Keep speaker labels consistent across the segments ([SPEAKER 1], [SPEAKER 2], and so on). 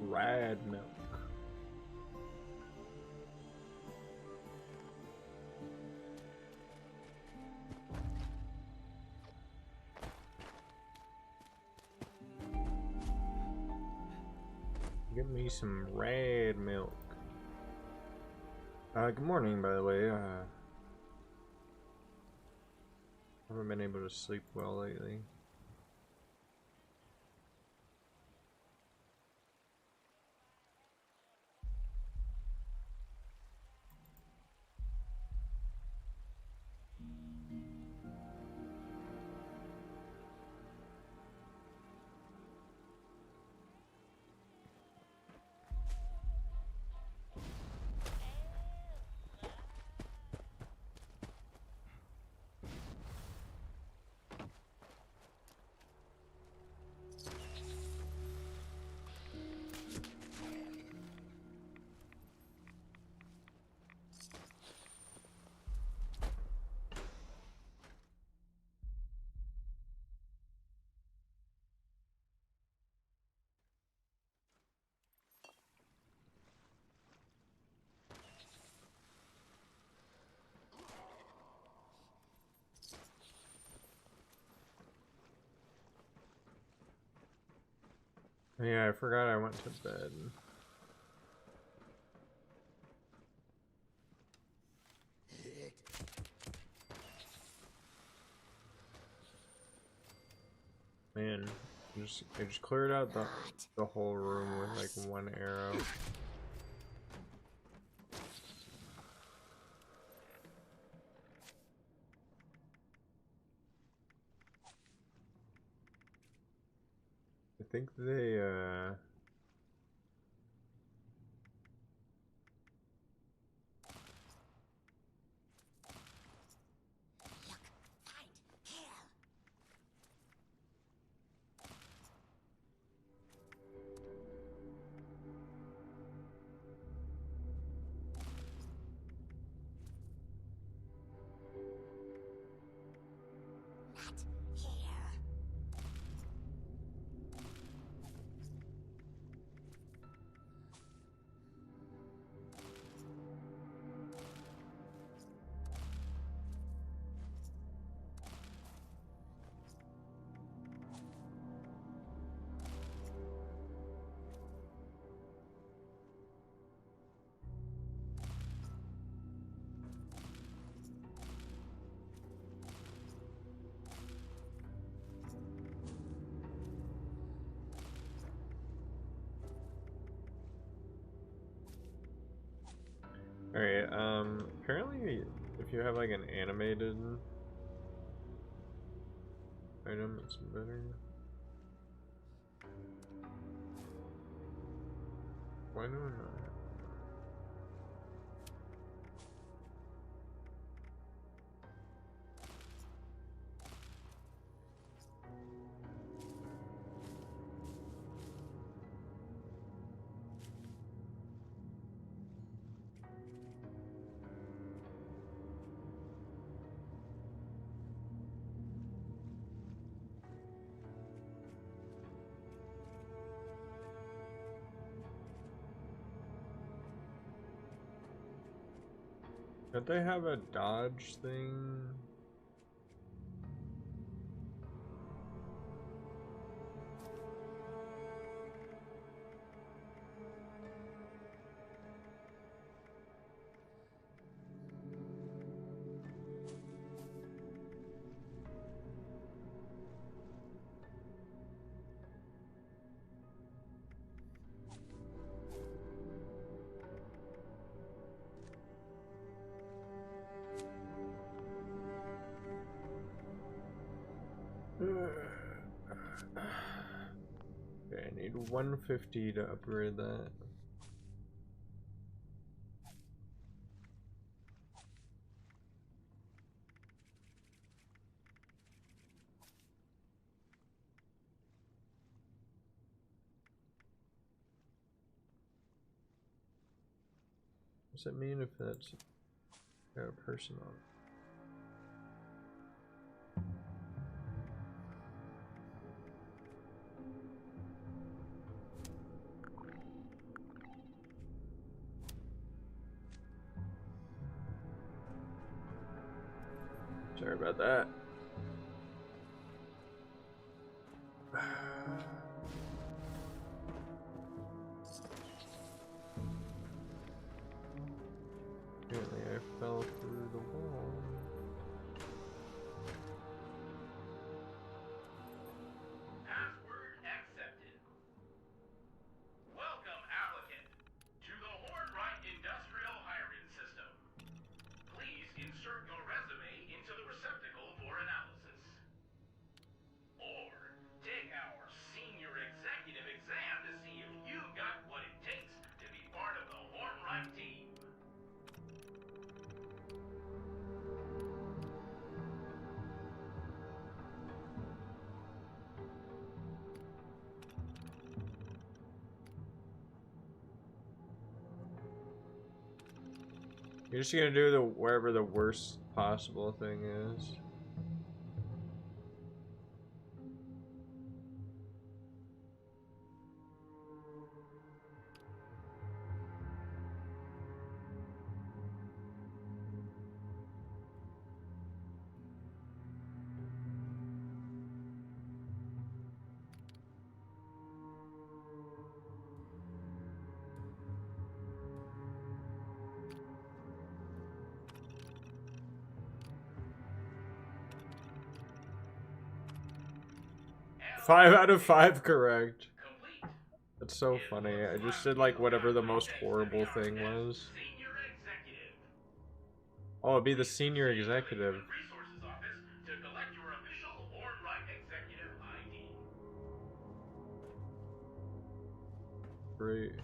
[SPEAKER 1] red milk. Give me some red milk. Good morning, by the way. Haven't been able to sleep well lately. Yeah, I forgot I went to bed. Man, I just cleared out the whole room with like one arrow. I think they Alright, apparently if you have like an animated item, it's better. Why do I not? Don't they have a dodge thing? Okay, I need 150 to upgrade that. What's it mean if that's got a person on it? Sorry about that. Apparently I fell through the wall.
[SPEAKER 2] Password accepted. Welcome, applicant, to the Hornwright Industrial Hiring System. Please insert your resume into the receptacle for analysis. Or take our senior executive exam to see if you've got what it takes to be part of the Hornwright team.
[SPEAKER 1] You're just gonna do the wherever the worst possible thing is. Five out of 5 correct.
[SPEAKER 2] Complete.
[SPEAKER 1] That's so funny. I just did like whatever the most horrible thing was.
[SPEAKER 2] Senior executive.
[SPEAKER 1] Oh, it'd be the senior executive.
[SPEAKER 2] Resources office to collect your official Hornwright executive ID.
[SPEAKER 1] Great.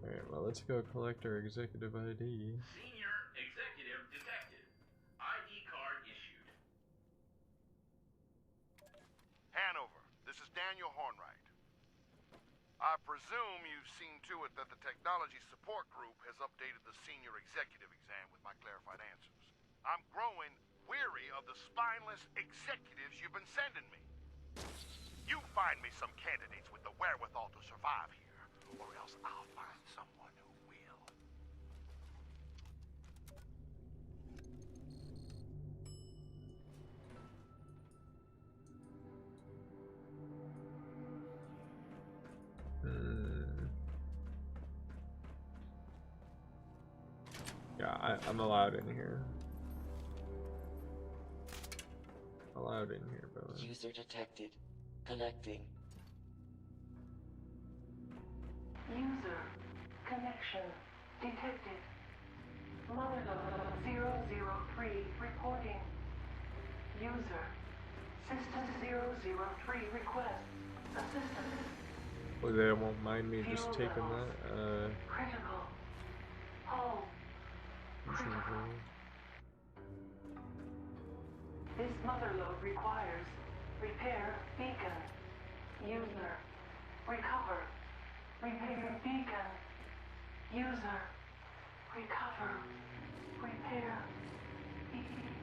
[SPEAKER 1] Alright, well, let's go collect our executive ID.
[SPEAKER 2] Senior executive detected. ID card issued.
[SPEAKER 3] Hanover, this is Daniel Hornwright. I presume you've seen to it that the Technology Support Group has updated the senior executive exam with my clarified answers. I'm growing weary of the spineless executives you've been sending me. You find me some candidates with the wherewithal to survive here, or else I'll find someone who will.
[SPEAKER 1] Yeah, I'm allowed in here. Allowed in here, brother.
[SPEAKER 4] User detected. Connecting.
[SPEAKER 5] User connection detected. Motherlode 003 reporting. User system 003 request assistance.
[SPEAKER 1] Well, they won't mind me just taking that.
[SPEAKER 5] Critical. Hull. Critical. This motherlode requires repair beacon. User recover. Repair beacon. User recover. Repair beacon.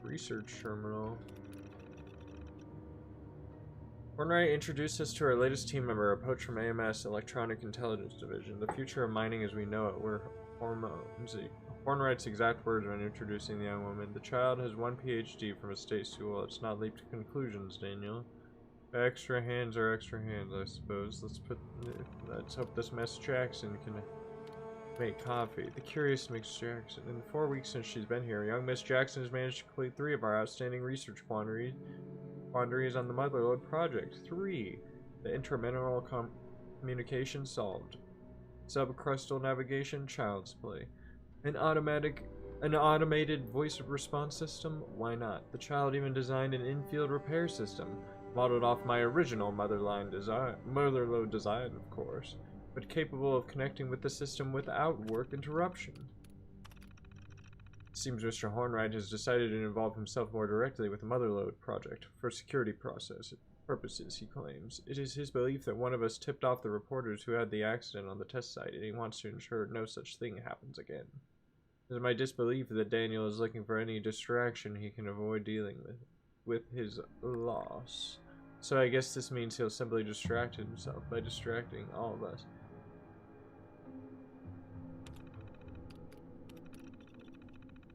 [SPEAKER 1] Research terminal. Hornwright introduced us to our latest team member, a poach from AMS, Electronic Intelligence Division. The future of mining as we know it. We're Hornwright's exact words when introducing the young woman. The child has 1 PhD from a state school. Let's not leap to conclusions, Daniel. Extra hands are extra hands, I suppose. Let's hope this Miss Jackson can make coffee. The curious Miss Jackson. In the 4 weeks since she's been here, young Miss Jackson has managed to complete 3 of our outstanding research quandaries on the Motherlode project. 3. The intramineral communication solved. Subcrustal navigation, child's play. An automated voice response system? Why not? The child even designed an in-field repair system, modeled off my original Motherlode design, of course, but capable of connecting with the system without work interruption. It seems Mr. Hornwright has decided to involve himself more directly with the Motherlode project for security purposes, he claims. It is his belief that one of us tipped off the reporters who had the accident on the test site, and he wants to ensure no such thing happens again. It is my disbelief that Daniel is looking for any distraction he can avoid dealing with his loss. So I guess this means he'll simply distract himself by distracting all of us.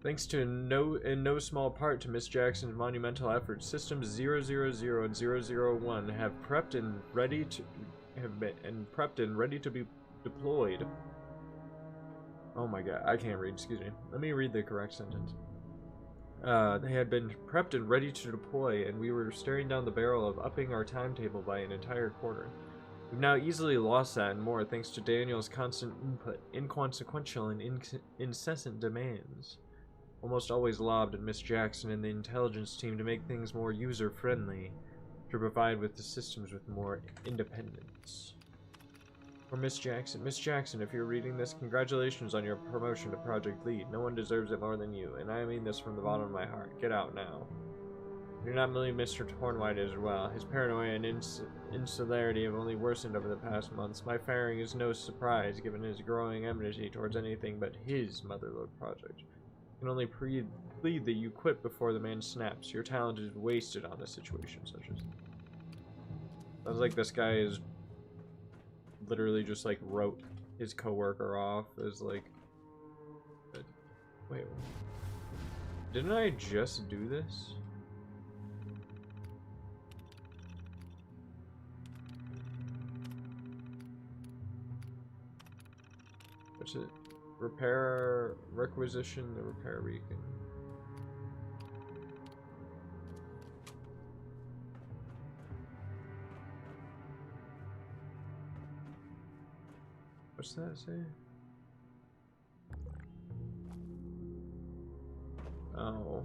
[SPEAKER 1] Thanks to in no small part to Miss Jackson's monumental efforts, Systems 000 and 001 have prepped and ready to be deployed. Oh my god, I can't read, excuse me. Let me read the correct sentence. They had been prepped and ready to deploy, and we were staring down the barrel of upping our timetable by an entire quarter. We've now easily lost that and more thanks to Daniel's constant input, inconsequential and incessant demands. Almost always lobbed at Miss Jackson and the intelligence team to make things more user-friendly, to provide with the systems with more independence. For Miss Jackson, if you're reading this, congratulations on your promotion to Project Lead. No one deserves it more than you, and I mean this from the bottom of my heart. Get out now. You're not really Mr. Hornwhite as well. His paranoia and insularity have only worsened over the past months. My firing is no surprise, given his growing enmity towards anything but his Motherlode project. I can only plead that you quit before the man snaps. Your talent is wasted on a situation such as... Sounds like this guy is literally just like wrote his coworker off as like... Wait, didn't I just do this? What's it? Requisition the repair beacon. What's that say? Oh.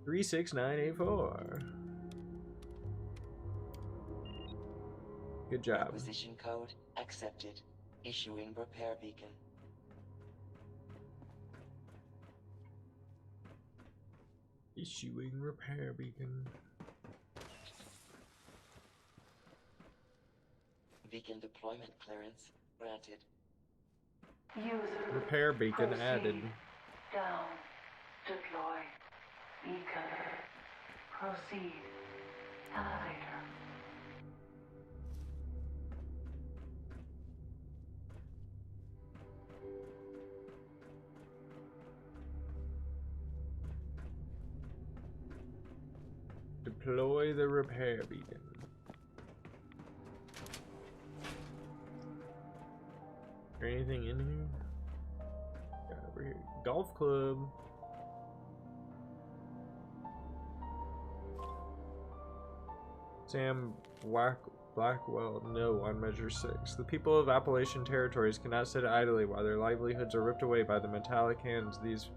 [SPEAKER 1] 36984. Good job.
[SPEAKER 4] Acquisition code accepted. Issuing repair beacon.
[SPEAKER 1] Issuing repair beacon.
[SPEAKER 4] Beacon deployment clearance granted.
[SPEAKER 5] User.
[SPEAKER 1] Repair beacon
[SPEAKER 5] Proceed.
[SPEAKER 1] added.
[SPEAKER 5] Down. Deploy. Beacon. Proceed. Elevator.
[SPEAKER 1] Deploy the repair beacon. Is there anything in here? Got over here. Golf club. Sam Blackwell, no on Measure 6. The people of Appalachian territories cannot sit idly while their livelihoods are ripped away by the metallic hands. These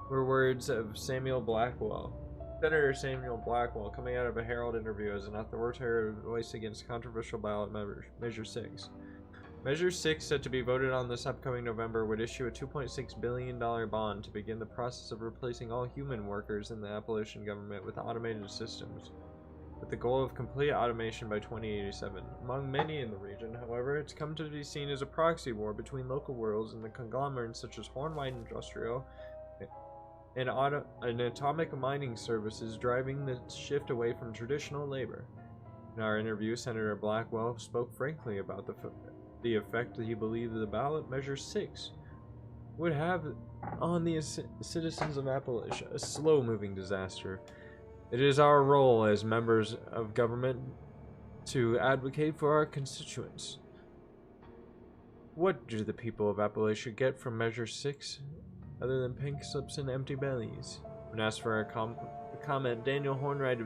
[SPEAKER 1] were words of Samuel Blackwell. Senator Samuel Blackwell, coming out of a Herald interview as an authoritative voice against controversial ballot Measure 6. Measure 6, set to be voted on this upcoming November, would issue a $2.6 billion bond to begin the process of replacing all human workers in the Appalachian government with automated systems, with the goal of complete automation by 2087. Among many in the region, however, it's come to be seen as a proxy war between local worlds and the conglomerates such as Hornwhite Industrial and atomic mining services, driving the shift away from traditional labor. In our interview, Senator Blackwell spoke frankly about the effect that he believed the ballot Measure 6 would have on the citizens of Appalachia, a slow-moving disaster. It is our role as members of government to advocate for our constituents. What do the people of Appalachia get from Measure 6? Other than pink slips and empty bellies. When asked for a comment, Daniel Hornwright,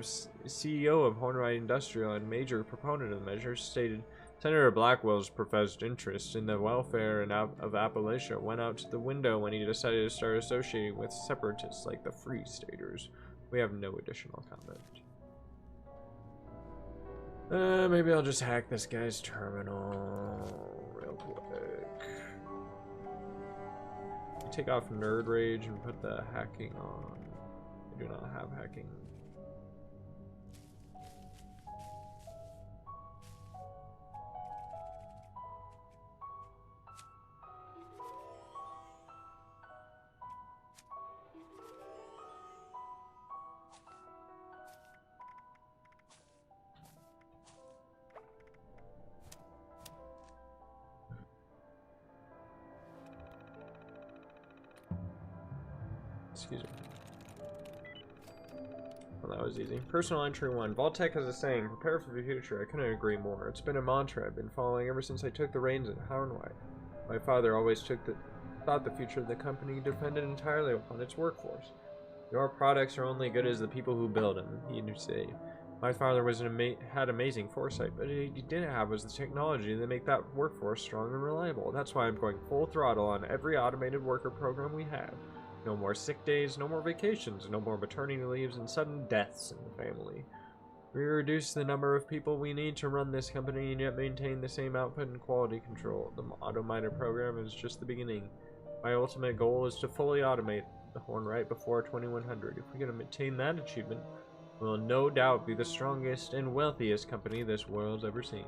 [SPEAKER 1] CEO of Hornwright Industrial and major proponent of the measure, stated, Senator Blackwell's professed interest in the welfare of Appalachia went out to the window when he decided to start associating with separatists like the Free Staters. We have no additional comment. Maybe I'll just hack this guy's terminal real quick. Take off Nerd Rage and put the hacking on. I do not have hacking. Excuse me. Well, that was easy. Personal entry 1. Vault-Tec has a saying, prepare for the future. I couldn't agree more. It's been a mantra I've been following ever since I took the reins at Hornwright. My father always thought the future of the company depended entirely upon its workforce. Your products are only good as the people who build them, he'd say. My father had amazing foresight, but he didn't have was the technology to make that workforce strong and reliable. That's why I'm going full throttle on every automated worker program we have. No more sick days, no more vacations, no more maternity leaves, and sudden deaths in the family. We reduce the number of people we need to run this company and yet maintain the same output and quality control. The auto-miner program is just the beginning. My ultimate goal is to fully automate the Hornwright before 2100. If we can attain that achievement, we'll no doubt be the strongest and wealthiest company this world's ever seen.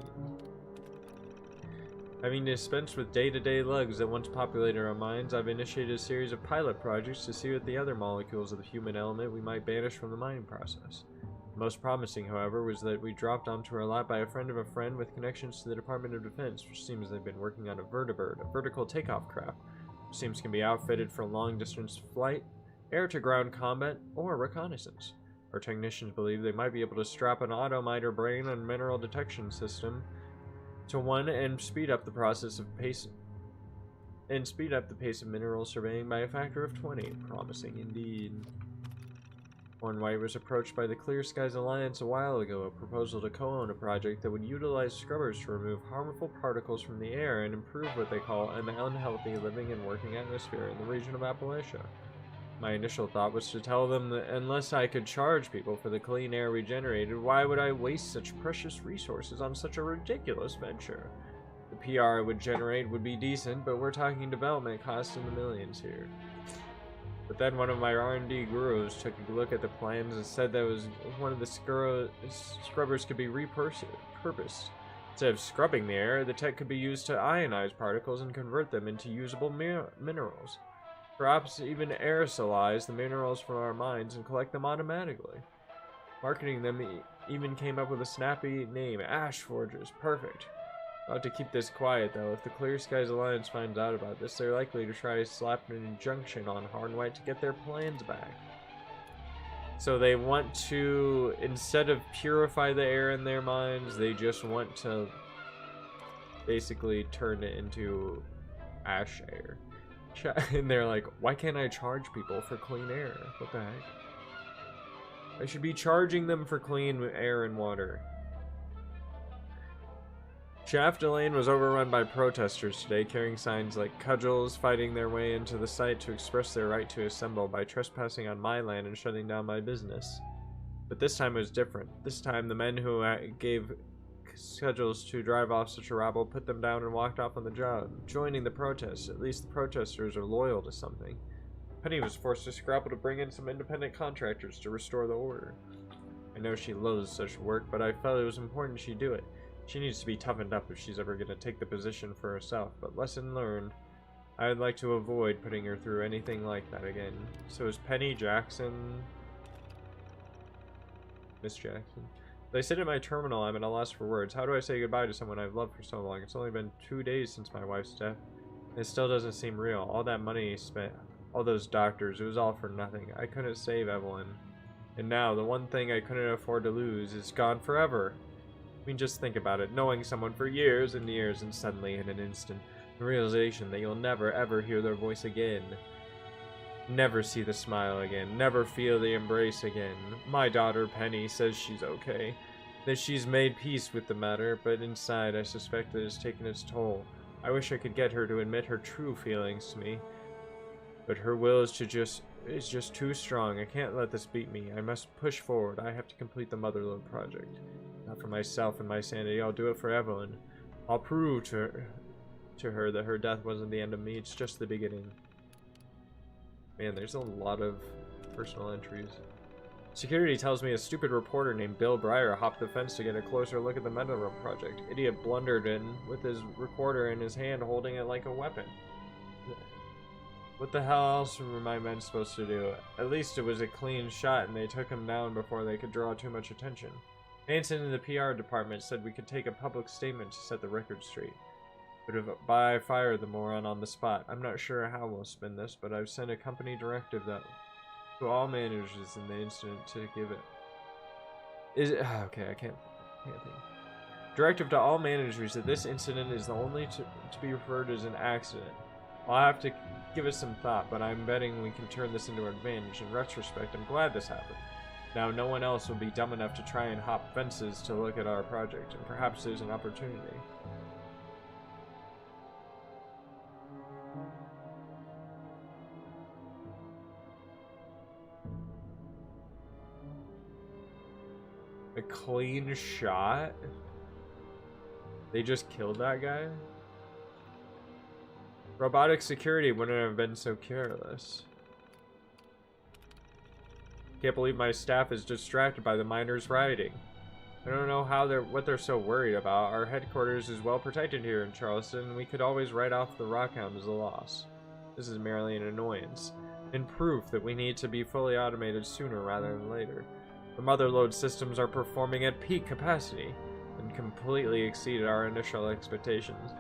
[SPEAKER 1] Having dispensed with day-to-day lugs that once populated our minds, I've initiated a series of pilot projects to see what the other molecules of the human element we might banish from the mining process. The most promising, however, was that we dropped onto our lap by a friend of a friend with connections to the Department of Defense, which seems they've been working on a vertibird, a vertical takeoff craft, which seems can be outfitted for long-distance flight, air-to-ground combat, or reconnaissance. Our technicians believe they might be able to strap an auto-miner brain and mineral detection system to one and speed up the pace of mineral surveying by a factor of 20. Promising indeed. Hornwright was approached by the Clear Skies Alliance a while ago, a proposal to co-own a project that would utilize scrubbers to remove harmful particles from the air and improve what they call an unhealthy living and working atmosphere in the region of Appalachia. My initial thought was to tell them that unless I could charge people for the clean air we generated, why would I waste such precious resources on such a ridiculous venture? The PR it would generate would be decent, but we're talking development costs in the millions here. But then one of my R&D gurus took a look at the plans and said that one of the scrubbers could be repurposed. Instead of scrubbing the air, the tech could be used to ionize particles and convert them into usable minerals. Perhaps even aerosolize the minerals from our mines and collect them automatically. Marketing them even came up with a snappy name, Ash Forges. Perfect. I'll have to keep this quiet, though. If the Clear Skies Alliance finds out about this, they're likely to try to slap an injunction on Hornwright to get their plans back. So they want to, instead of purify the air in their mines, they just want to basically turn it into ash air. And they're like, why can't I charge people for clean air? What the heck? I should be charging them for clean air and water. Shaft Lane was overrun by protesters today, carrying signs like cudgels, fighting their way into the site to express their right to assemble by trespassing on my land and shutting down my business. But this time it was different. This time the men who gave cudgels to drive off such a rabble put them down and walked off on the job, joining the protests. At least the protesters are loyal to something. Penny was forced to scrabble to bring in some independent contractors to restore the order. I know she loathes such work, but I felt it was important she do it. She needs to be toughened up if she's ever going to take the position for herself, but lesson learned. I'd like to avoid putting her through anything like that again. So is Penny Jackson... Miss Jackson? As I sit at my terminal, I'm at a loss for words. How do I say goodbye to someone I've loved for so long? It's only been 2 days since my wife's death. It still doesn't seem real. All that money spent, all those doctors, it was all for nothing. I couldn't save Evelyn. And now, the one thing I couldn't afford to lose is gone forever. I mean, just think about it. Knowing someone for years and years, and suddenly, in an instant, the realization that you'll never ever hear their voice again. Never see the smile again. Never feel the embrace again. My daughter, Penny, says she's okay. That she's made peace with the matter, but inside I suspect that it's taken its toll. I wish I could get her to admit her true feelings to me. But her will is just too strong. I can't let this beat me. I must push forward. I have to complete the Motherlode project. Not for myself and my sanity. I'll do it for Evelyn. I'll prove to her that her death wasn't the end of me. It's just the beginning. Man, there's a lot of personal entries. Security tells me a stupid reporter named Bill Breyer hopped the fence to get a closer look at the Motherlode project. Idiot blundered in with his recorder in his hand, holding it like a weapon. What the hell else were my men supposed to do? At least it was a clean shot and they took him down before they could draw too much attention. Manson in the PR department said we could take a public statement to set the record straight. But I fired the moron on the spot. I'm not sure how we'll spin this, but I've sent a company directive that To all managers in the incident to give it. Is it okay? I can't think. Directive to all managers that this incident is the only to be referred as an accident. I'll have to give it some thought, but I'm betting we can turn this into an advantage. In retrospect, I'm glad this happened. Now, no one else will be dumb enough to try and hop fences to look at our project, and perhaps there's an opportunity. A clean shot? They just killed that guy? Robotic security wouldn't have been so careless. Can't believe my staff is distracted by the miners rioting. I don't know what they're so worried about. Our headquarters is well protected here in Charleston. We could always write off the Rockhound as a loss. This is merely an annoyance, and proof that we need to be fully automated sooner rather than later. The motherload systems are performing at peak capacity, and completely exceeded our initial expectations.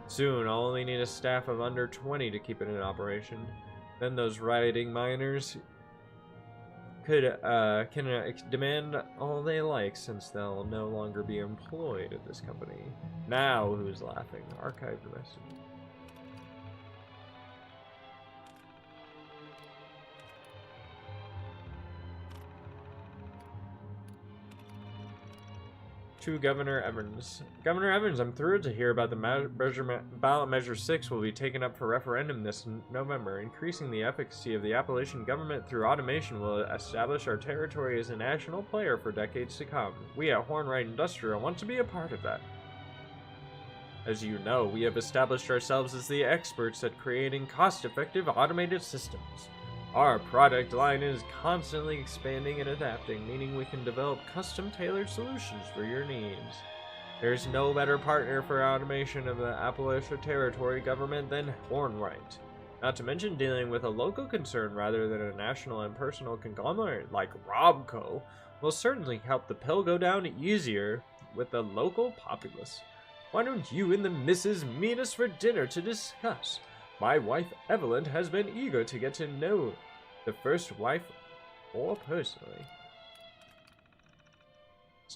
[SPEAKER 1] Soon, I'll only need a staff of under 20 to keep it in operation. Then those rioting miners can demand all they like, since they'll no longer be employed at this company. Now, who's laughing? Archive the message. To Governor Evans. Governor Evans, I'm thrilled to hear about the ballot measure 6 will be taken up for referendum this November. Increasing the efficacy of the Appalachian government through automation will establish our territory as a national player for decades to come. We at Hornwright Industrial want to be a part of that. As you know, we have established ourselves as the experts at creating cost-effective automated systems. Our product line is constantly expanding and adapting, meaning we can develop custom-tailored solutions for your needs. There's no better partner for automation of the Appalachia Territory government than Hornwright. Not to mention dealing with a local concern rather than a national and personal conglomerate like Robco will certainly help the pill go down easier with the local populace. Why don't you and the missus meet us for dinner to discuss? My wife Evelyn has been eager to get to know the first wife more personally.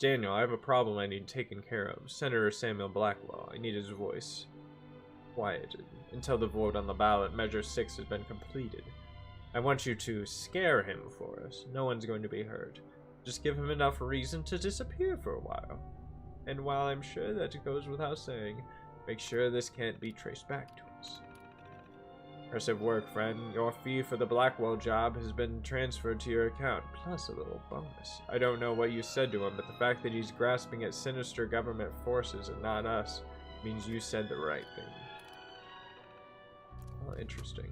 [SPEAKER 1] Daniel, I have a problem I need taken care of. Senator Samuel Blackwell. I need his voice quieted until the vote on the ballot measure 6 has been completed. I want you to scare him for us. No one's going to be hurt. Just give him enough reason to disappear for a while. And while I'm sure that goes without saying, make sure this can't be traced back to us. Impressive work, friend. Your fee for the Blackwell job has been transferred to your account, plus a little bonus. I don't know what you said to him, but the fact that he's grasping at sinister government forces and not us means you said the right thing. Oh, interesting.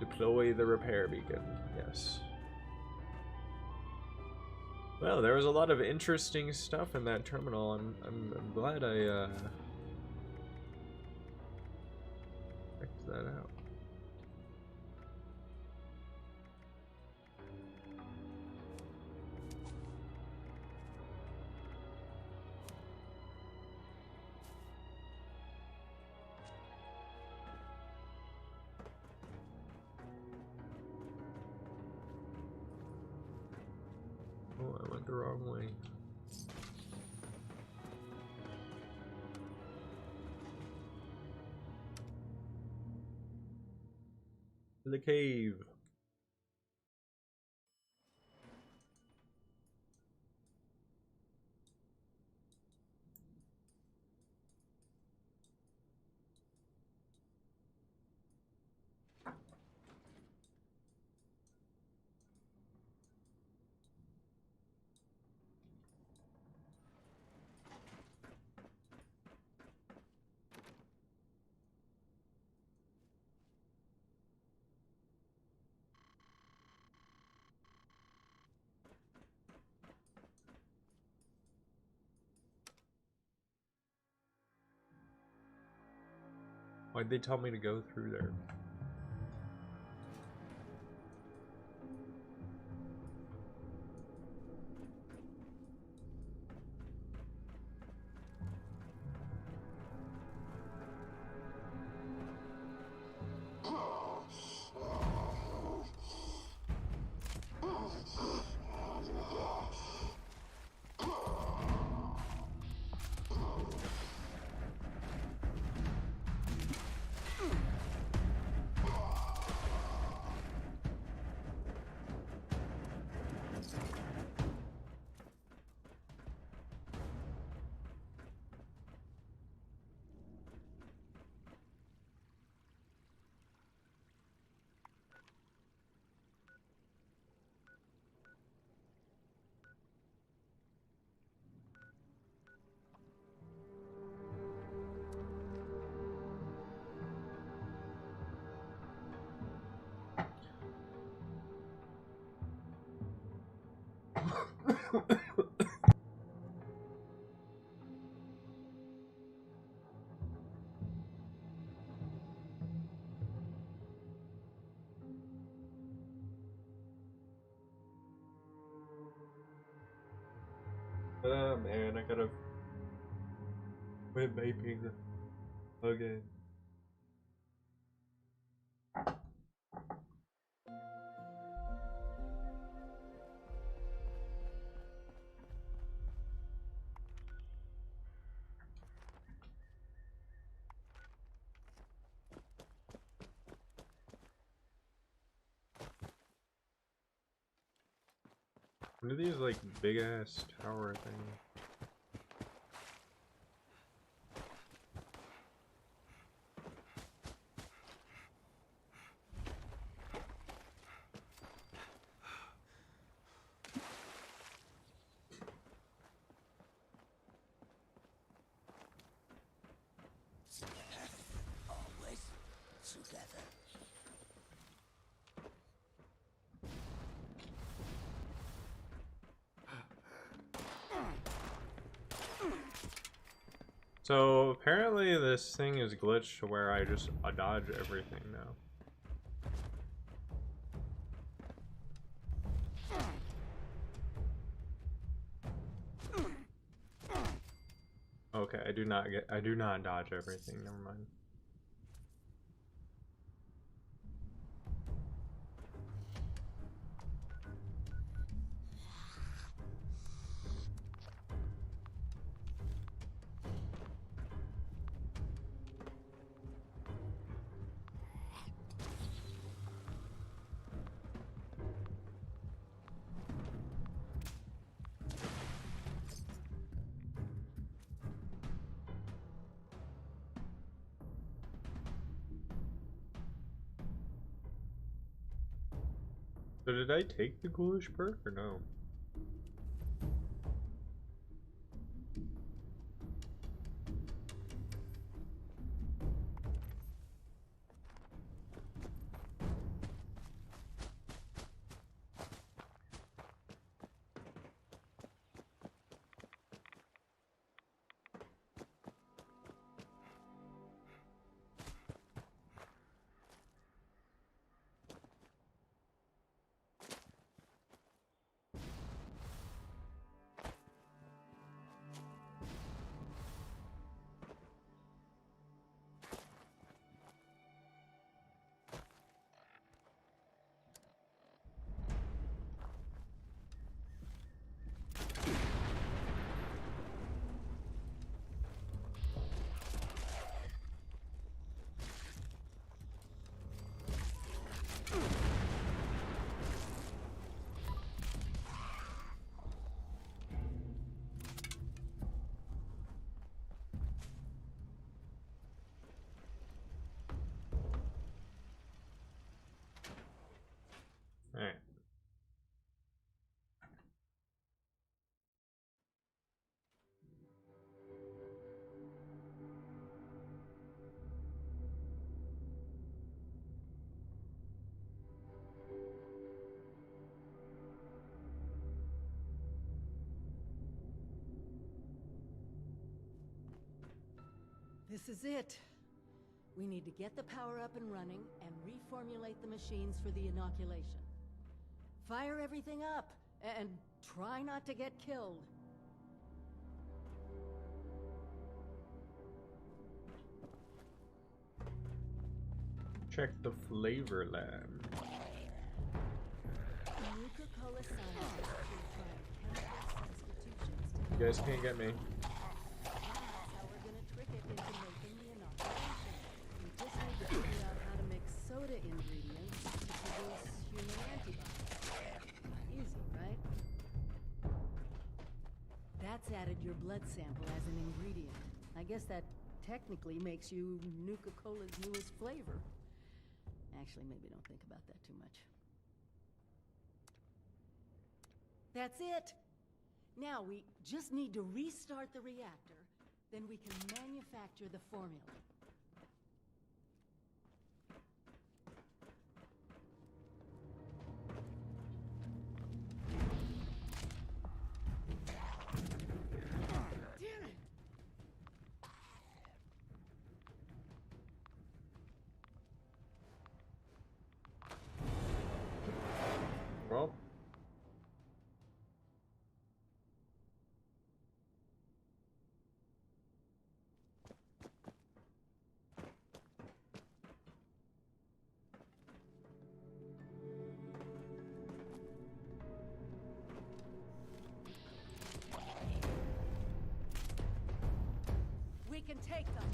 [SPEAKER 1] Deploy the repair beacon. Yes. Well, there was a lot of interesting stuff in that terminal. I'm glad I checked that out. Oh, I went the wrong way. The cave. Why'd they tell me to go through there? Oh man, I gotta quit vaping again. What are these like big ass tower things?
[SPEAKER 6] Always together.
[SPEAKER 1] So apparently this thing is glitched to where I just dodge everything now. Okay, I do not dodge everything, never mind. So did I take the ghoulish perk or no? Alright.
[SPEAKER 7] This is it. We need to get the power up and running and reformulate the machines for the inoculation. Fire everything up and try not to get killed.
[SPEAKER 1] Check the flavor lab.
[SPEAKER 7] Nuka-Cola scientists are trying chemical substitutions to
[SPEAKER 1] You guys can't get me.
[SPEAKER 7] That's how we're gonna trick it into making the inoculation. We just need to figure out how to mix soda ingredients to produce human antibodies. Easy, right? That's added your blood sample as an ingredient. I guess that technically makes you Nuka-Cola's newest flavor. Actually, maybe don't think about that too much. That's it! Now we just need to restart the reactor, then we can manufacture the formula. can take them.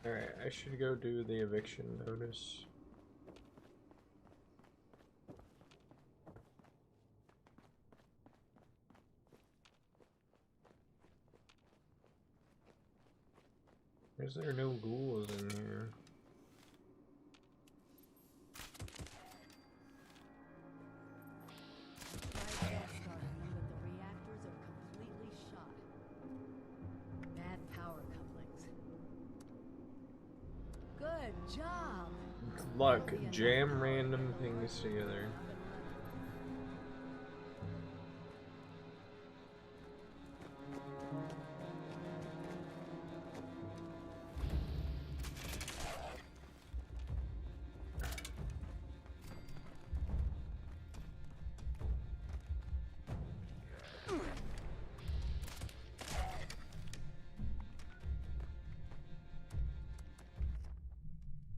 [SPEAKER 1] Alright, I should go do the eviction notice. Is there no ghouls in here?
[SPEAKER 7] The reactors are completely shot. Bad power couplings. Good job.
[SPEAKER 1] Good luck. Jam random things together.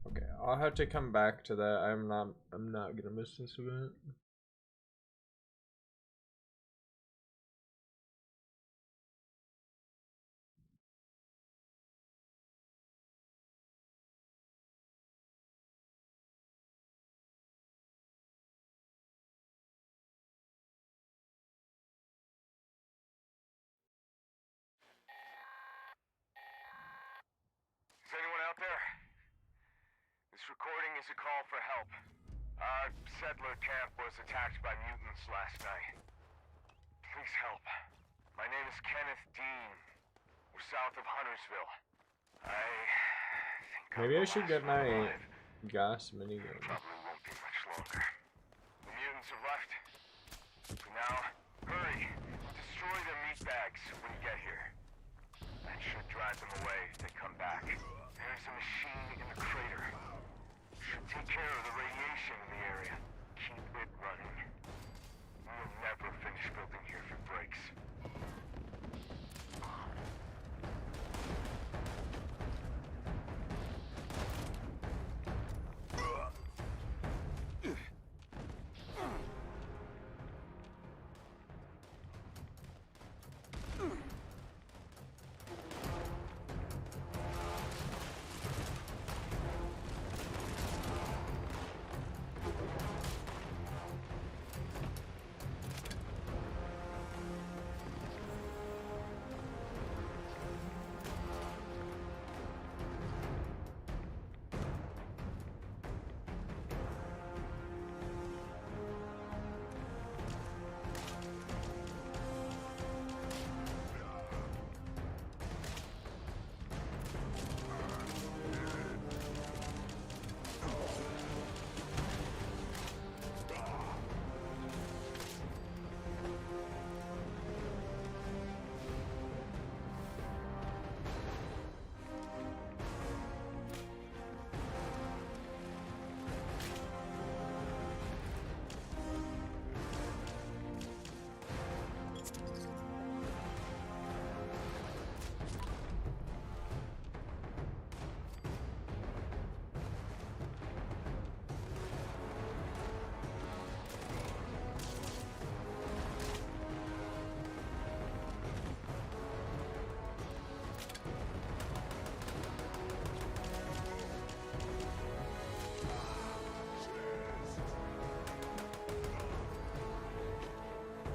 [SPEAKER 1] Okay, I'll have to come back to that. I'm not gonna miss this event.
[SPEAKER 8] Is anyone out there? This recording is a call for help. Our settler camp was attacked by mutants last night. Please help. My name is Kenneth Dean. We're south of Huntersville. I think
[SPEAKER 1] Maybe I should get my gas minigun.
[SPEAKER 8] Probably won't be much longer. The mutants have left. For now, hurry. Destroy their meat bags when you get here. That should drive them away if they come back. There's a machine in the crater. Should take care of the radiation in the area. Keep it running. We'll never finish building here if it breaks.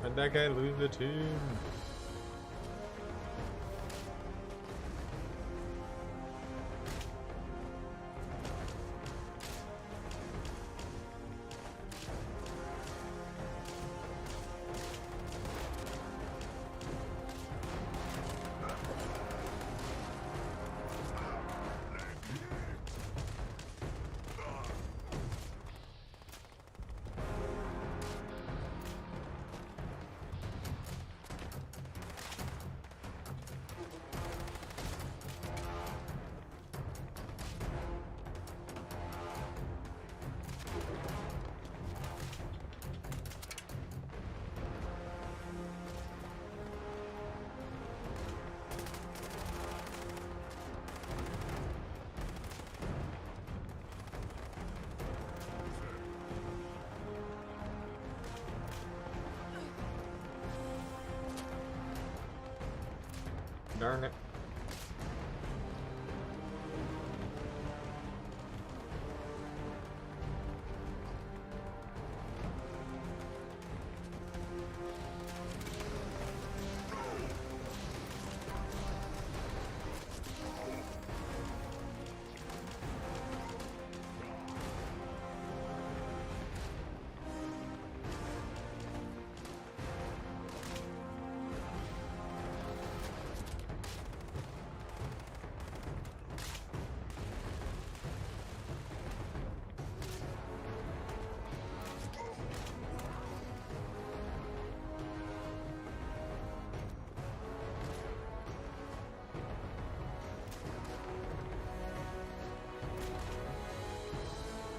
[SPEAKER 1] How'd that guy lose the team? Darn it.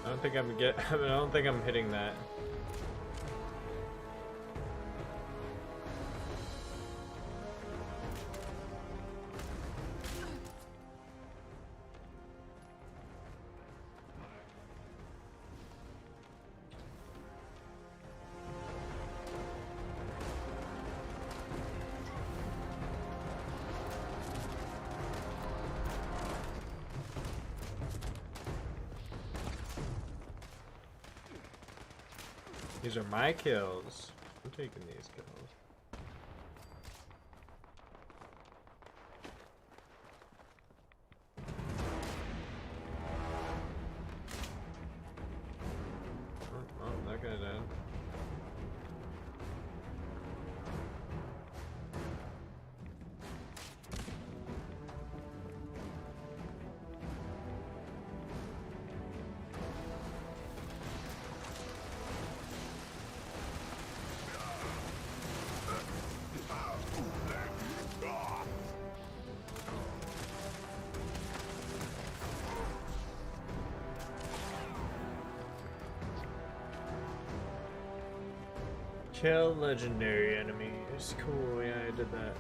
[SPEAKER 1] I don't think I'm hitting that. These are my kills. I'm taking these kills. Oh, that guy died. Kill legendary enemies. Cool, yeah, I did that.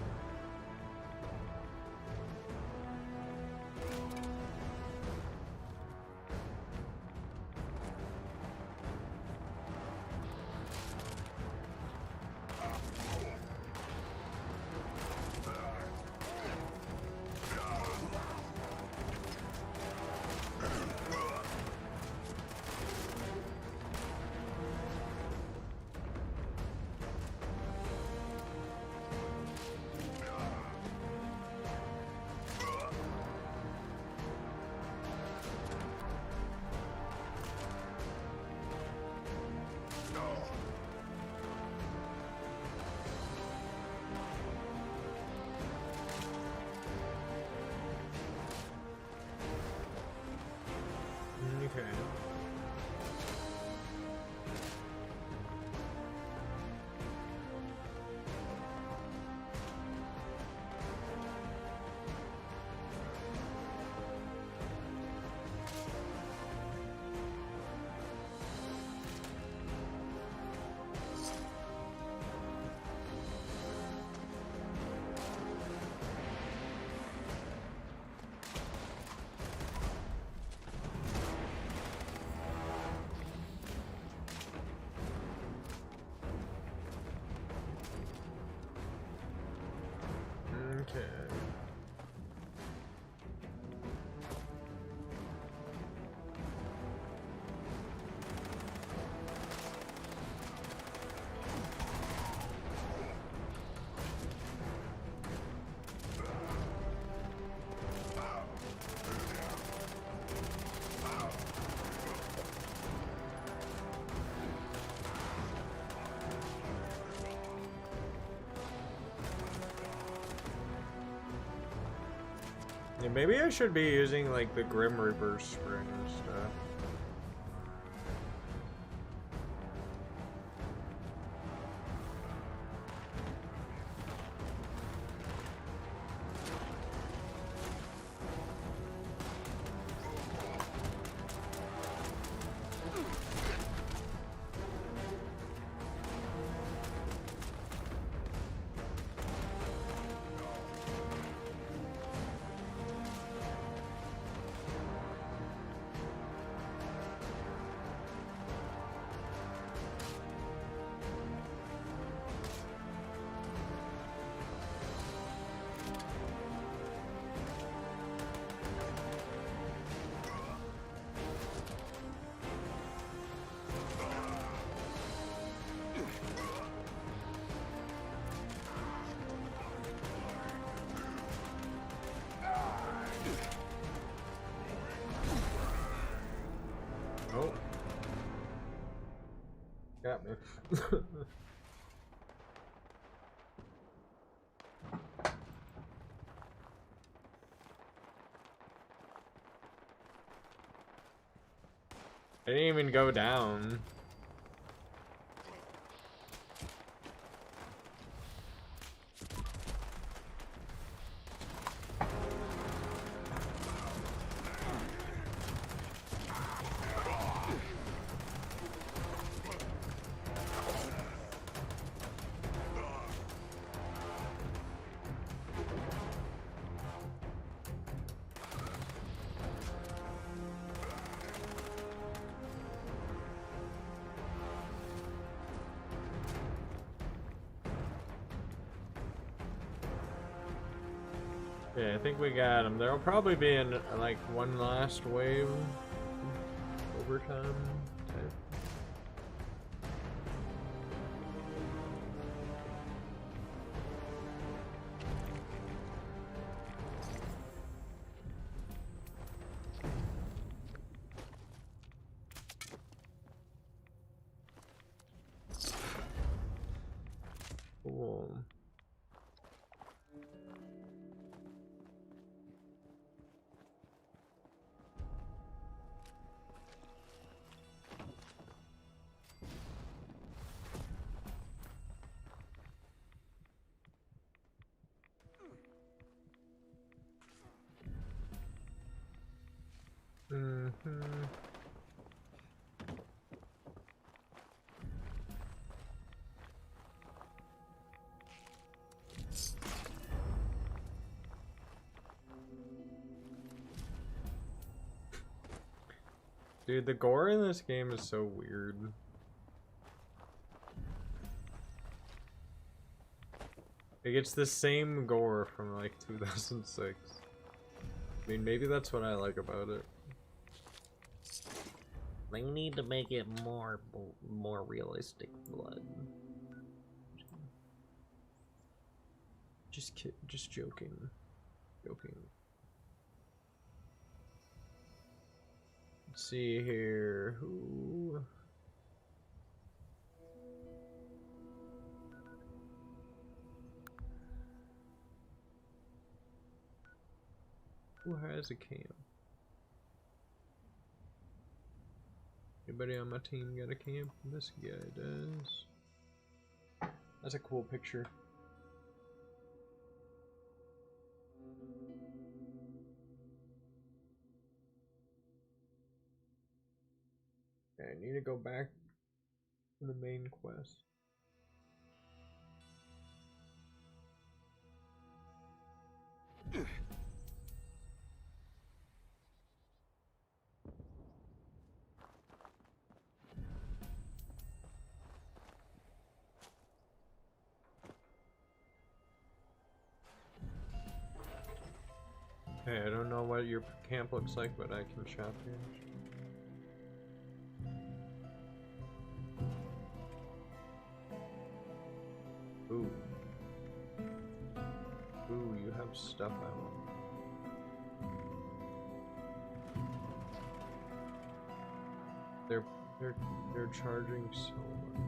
[SPEAKER 1] Okay. Okay. Yeah, maybe I should be using like the Grim Reaper spring and stuff. at me. I didn't even go down. Yeah, I think we got him. There'll probably be like one last wave overtime type. Cool. Dude, the gore in this game is so weird. Like, it's the same gore from like 2006. I mean, maybe that's what I like about it.
[SPEAKER 9] They need to make it more realistic blood.
[SPEAKER 1] Just joking. Joking. Let's see here. Who has a camp? Anybody on my team got a camp? This guy does. That's a cool picture. Okay, I need to go back to the main quest. Okay, I don't know what your camp looks like, but I can shop here. Ooh. Ooh, you have stuff I want. They're charging so much.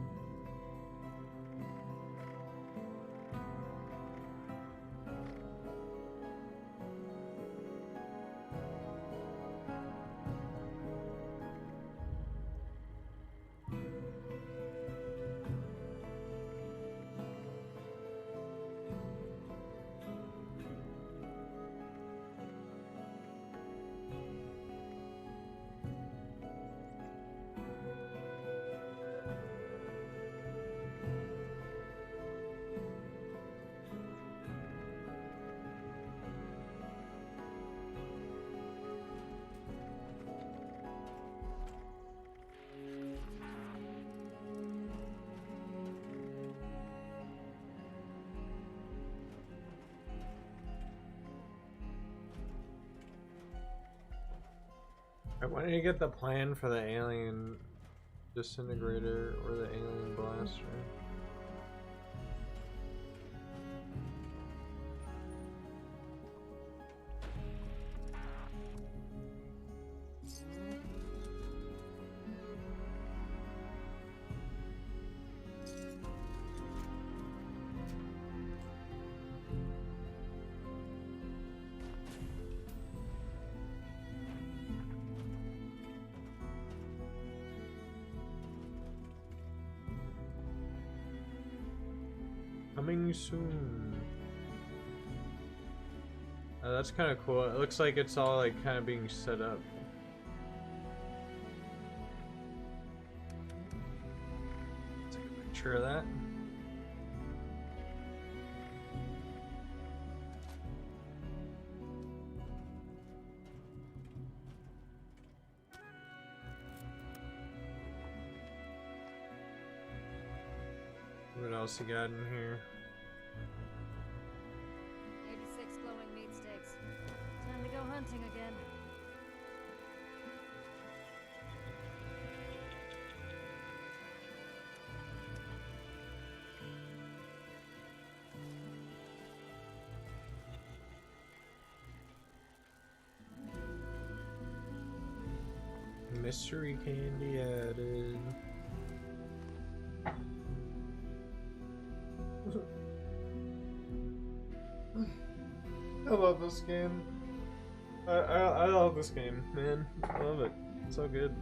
[SPEAKER 1] I wanted to get the plan for the alien disintegrator or the alien blaster. Coming soon. That's kind of cool. It looks like it's all like kind of being set up. Take a picture of that. What else you got in here?
[SPEAKER 7] 86 glowing meat steaks. Time to go hunting again.
[SPEAKER 1] Mystery candy added. I love this game. I love this game, man. I love it. It's so good.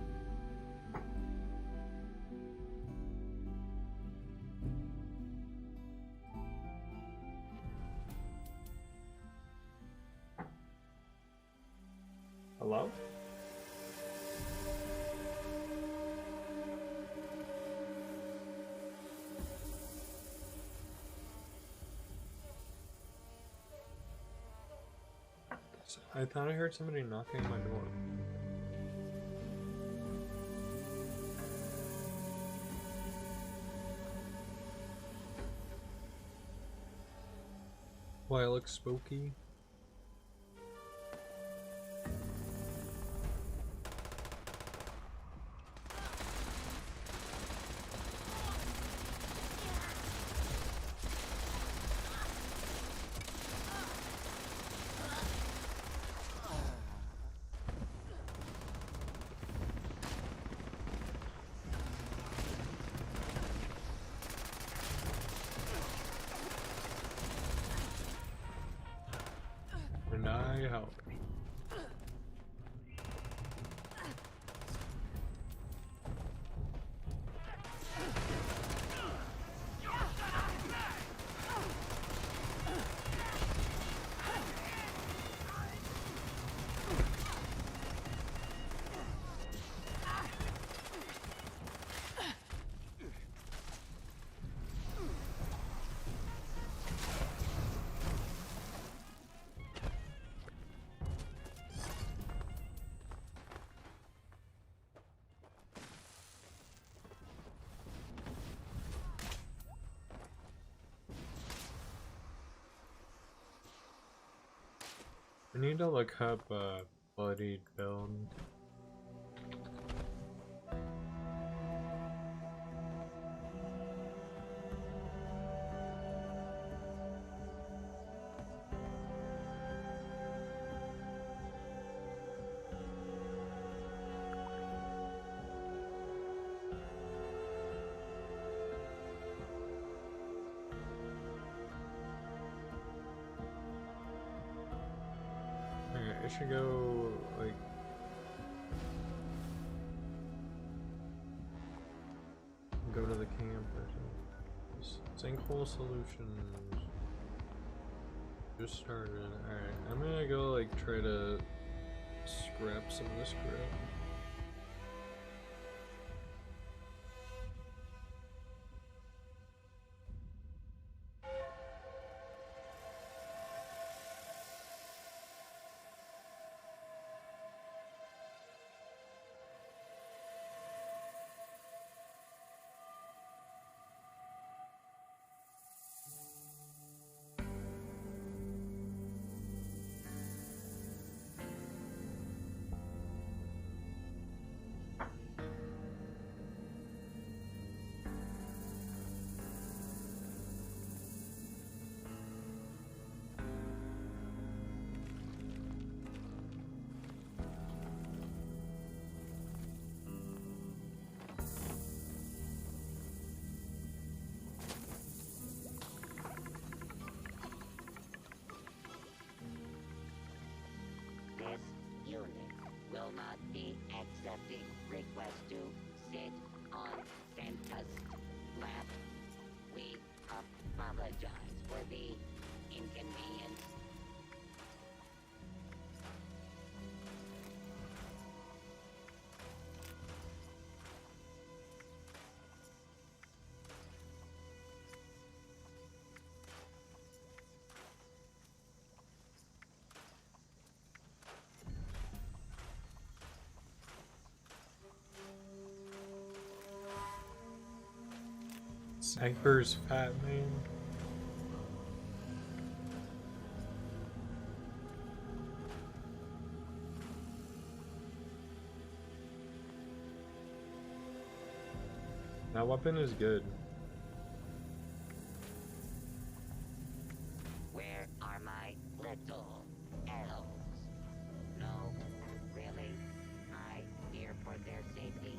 [SPEAKER 1] Hello? I thought I heard somebody knocking on my door. Why it looks spooky? Deny help. I need to look up bloodied build. I should go, like... go to the camp or something. Sinkhole solutions. Just started. Alright, I'm gonna go, like, try to scrap some of this crap.
[SPEAKER 4] This unit will not be accepting requests to sit on Santa's lap. We apologize for the inconvenience.
[SPEAKER 1] Sniper's fat man. That weapon is good.
[SPEAKER 4] Where are my little elves? No, really? I fear for their safety.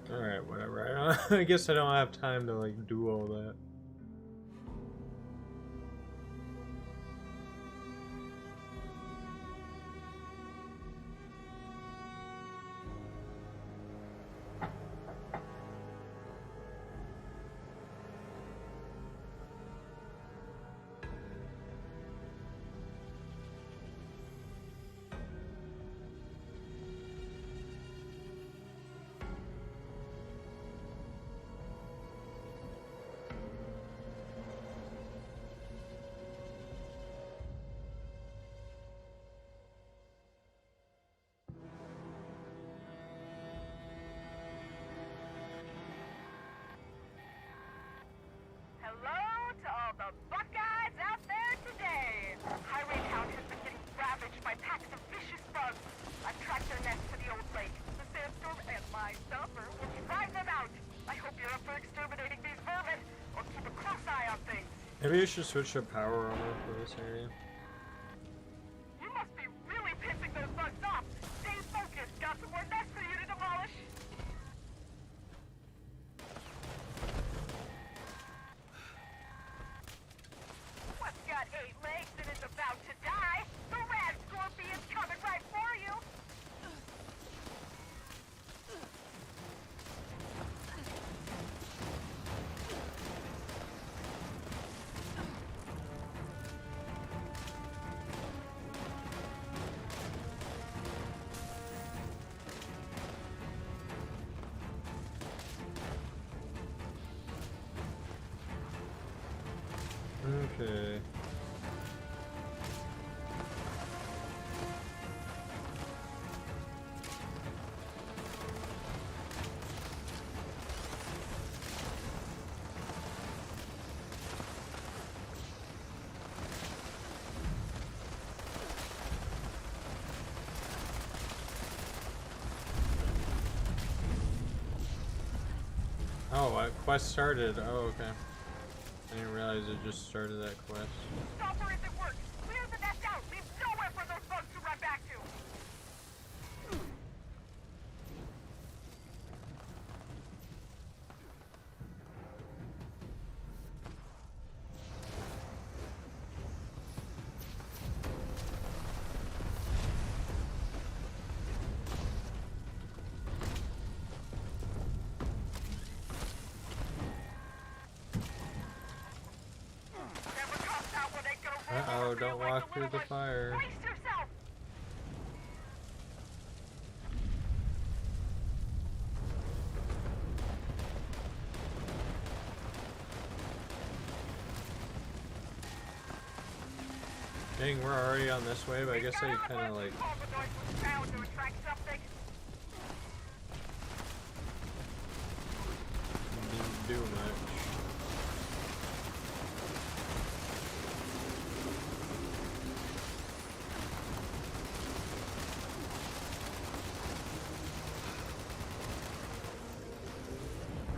[SPEAKER 1] Alright, whatever. I guess I don't have time to like do all that.
[SPEAKER 10] Hello to all the Buckeyes out there today! Highway town has been getting ravaged by packs of vicious bugs. I've tracked their nests to the old lake. The sandstorm and my summer will drive them out. I hope you're up for exterminating these vermin, or keep a close eye on things.
[SPEAKER 1] Maybe I should switch to power armor for this area.
[SPEAKER 10] You must be really pissing those bugs off. Stay focused. Got some more nests for you to demolish. What's got 8 legs and is about to die? The red scorpion's coming right for you!
[SPEAKER 1] Okay. Oh, what quest started? Oh, okay. I didn't realize it just started that quest.
[SPEAKER 10] Stopper isn't work. Clear the nest out. Leave nowhere for those bugs to run back to. Never comes out when they go wrong.
[SPEAKER 1] Uh-oh, don't walk through the fire.
[SPEAKER 10] Brace yourself.
[SPEAKER 1] Dang, we're already on this way, but I guess I kind of like
[SPEAKER 10] Found to attract something.
[SPEAKER 1] didn't do much.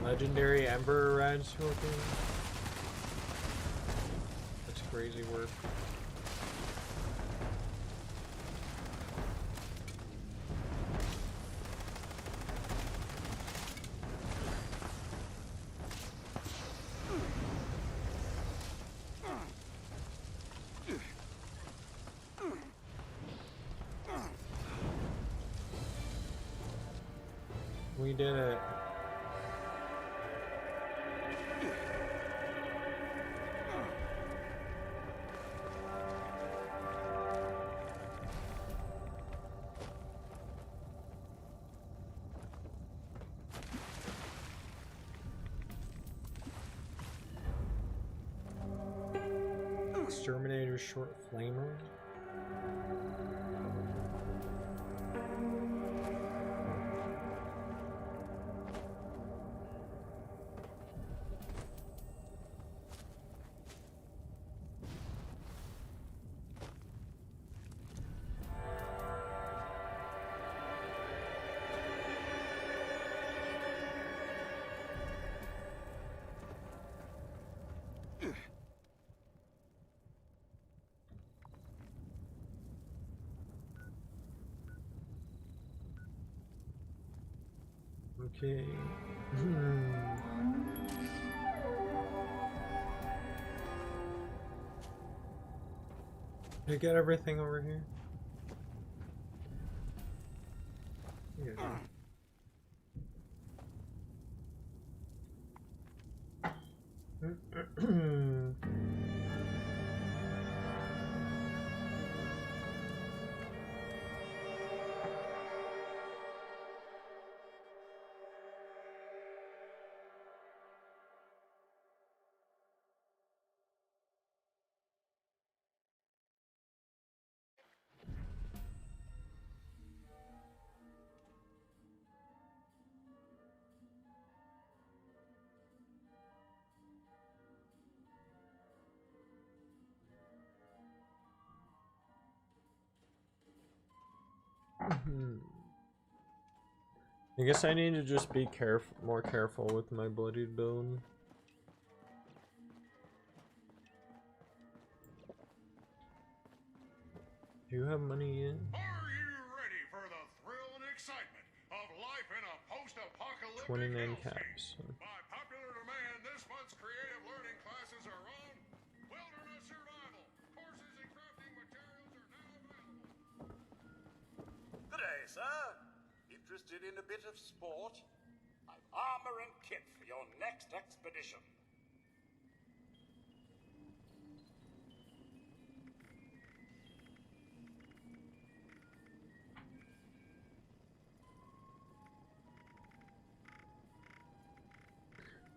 [SPEAKER 1] Legendary Emperor Rad Scorpion. That's crazy work. We did it. Exterminator short flamer. Okay. Did I get everything over here? I guess I need to just be more careful with my bloodied build. Do you have money in?
[SPEAKER 3] Are you ready for the thrill and excitement of life in a post-apocalyptic
[SPEAKER 1] 29
[SPEAKER 3] hellscape?
[SPEAKER 1] caps.
[SPEAKER 3] By popular demand, this month's creative learning classes are on wilderness survival. Courses in crafting materials are now available.
[SPEAKER 11] Good day, sir. Interested in a bit of sport? I've armor and kit for your next expedition.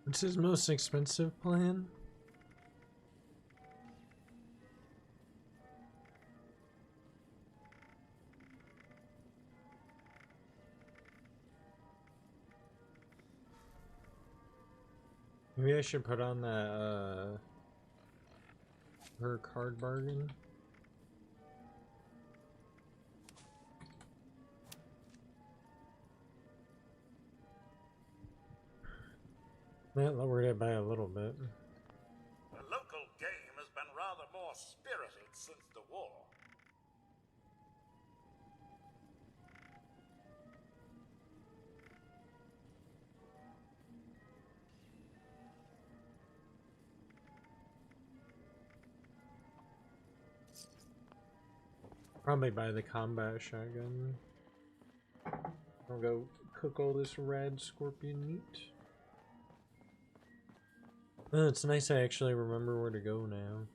[SPEAKER 1] What's his most expensive plan? Maybe I should put on that, her card bargain. That lowered it by a little bit.
[SPEAKER 11] The local game has been rather more spirited since the war.
[SPEAKER 1] Probably buy the combat shotgun. I'll go cook all this red scorpion meat. Oh, it's nice I actually remember where to go now.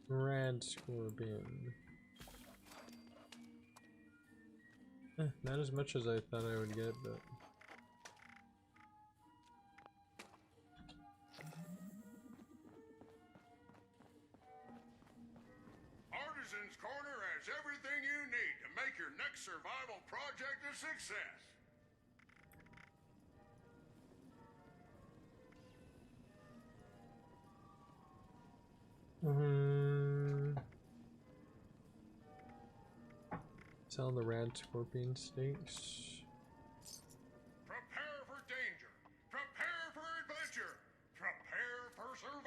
[SPEAKER 1] Red scorpion. Not as much as I thought I would get, but...
[SPEAKER 3] Artisan's Corner has everything you need to make your next survival project a success.
[SPEAKER 1] Sell the rad scorpion steaks.
[SPEAKER 3] Prepare for danger. Prepare for adventure. Prepare for survival.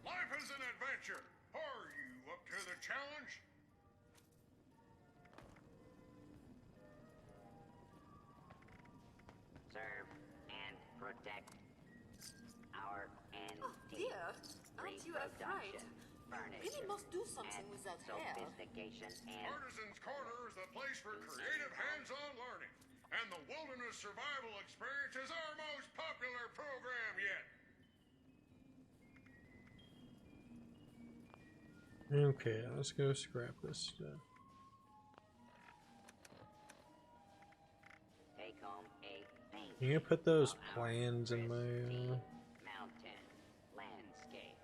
[SPEAKER 3] Life is an adventure. Are you up to the challenge?
[SPEAKER 4] Serve and protect our NT.
[SPEAKER 12] Oh dear, aren't you afraid?
[SPEAKER 4] Furniture.
[SPEAKER 12] Really must do something with that hair.
[SPEAKER 4] Sophistication and
[SPEAKER 3] Artisan's Corner is the place for creative hands-on learning. And the Wilderness Survival Experience is our most popular program yet.
[SPEAKER 1] Okay, let's go scrap this stuff.
[SPEAKER 4] take home a painting.
[SPEAKER 1] You gonna put those
[SPEAKER 4] of our
[SPEAKER 1] plans in my
[SPEAKER 4] mountain landscape.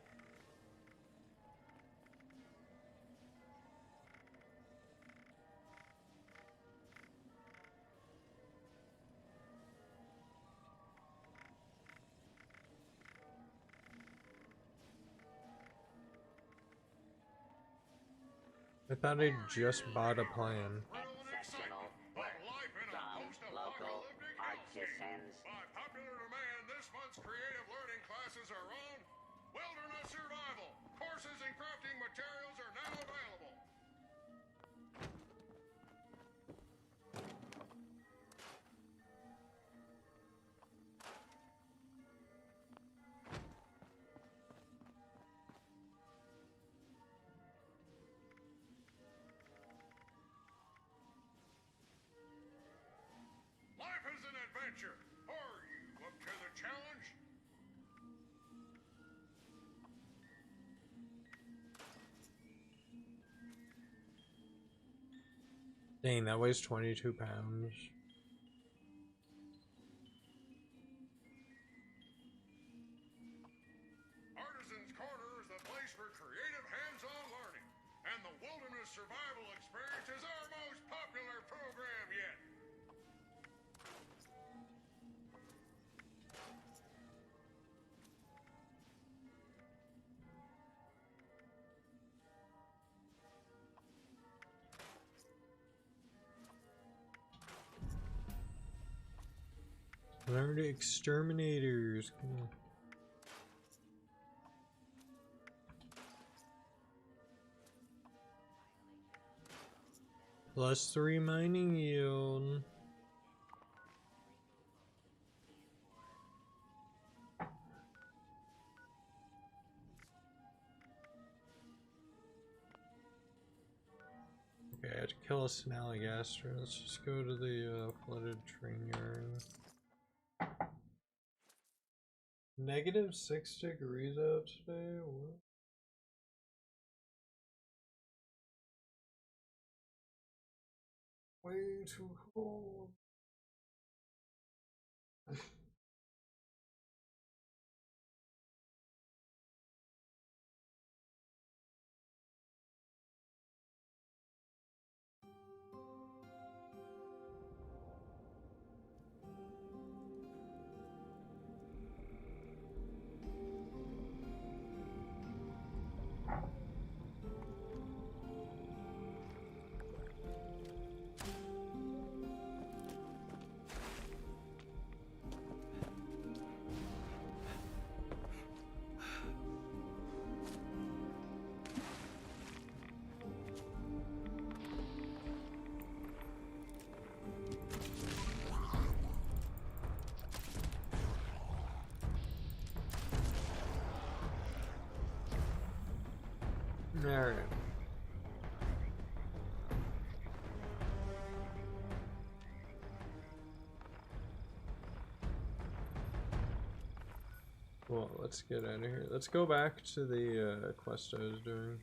[SPEAKER 1] I thought I just bought a plan.
[SPEAKER 4] Exceptional work from local artisans.
[SPEAKER 3] By popular demand, this month's creative learning classes are on Wilderness Survival. Courses and crafting materials are now available. Life is an adventure. Are you up to the challenge?
[SPEAKER 1] Dang, that weighs 22 pounds.
[SPEAKER 3] Artisan's Corner is the place for creative hands-on learning. And the Wilderness Survival Experience is our most popular program yet.
[SPEAKER 1] Learn to exterminators. Come on. +3 mining yield. Okay, I had to kill a snallygaster. Let's just go to the flooded train yard. -6 degrees out today? What? Way too cold. Alright. Well, let's get out of here. Let's go back to the quest I was doing.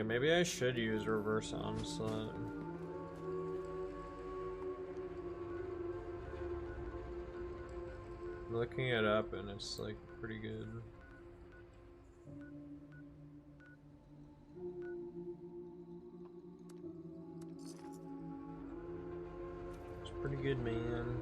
[SPEAKER 1] maybe I should use reverse onslaught. I'm looking it up and it's like pretty good. It's pretty good, man.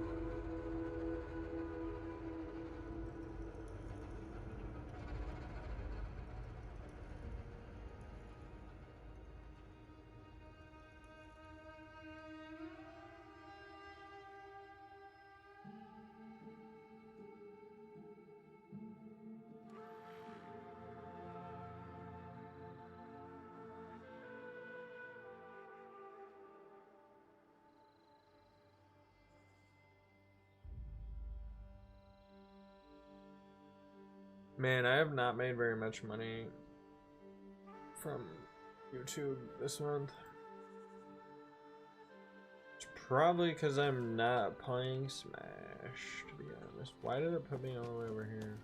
[SPEAKER 1] Man, I have not made very much money from YouTube this month. It's probably because I'm not playing Smash, to be honest. Why did it put me all the way over here?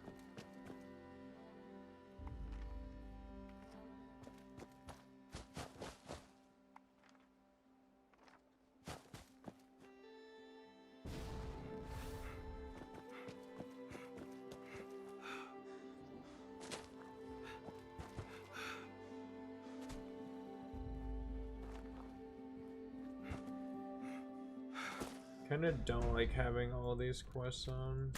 [SPEAKER 1] Kinda don't like having all these quests on.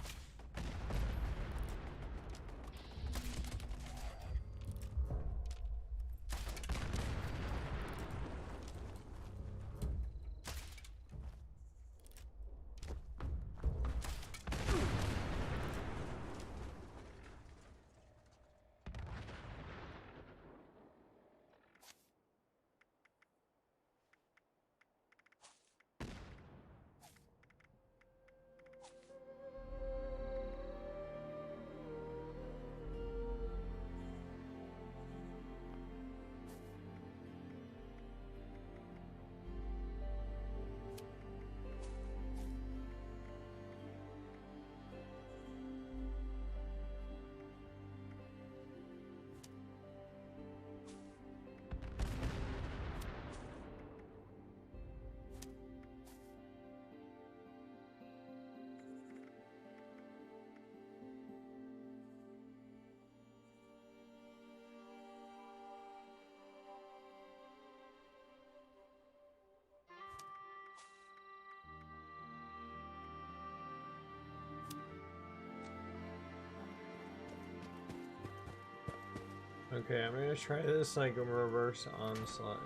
[SPEAKER 1] Okay, I'm gonna try this like a reverse onslaught.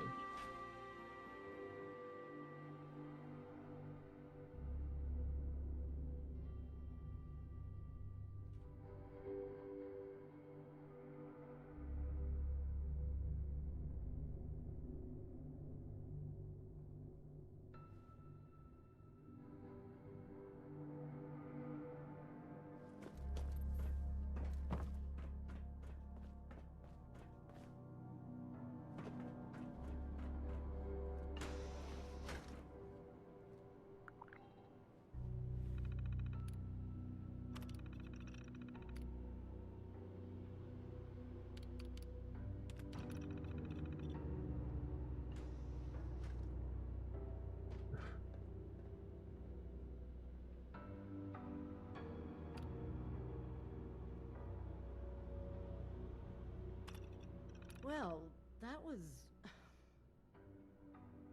[SPEAKER 7] Well, that was...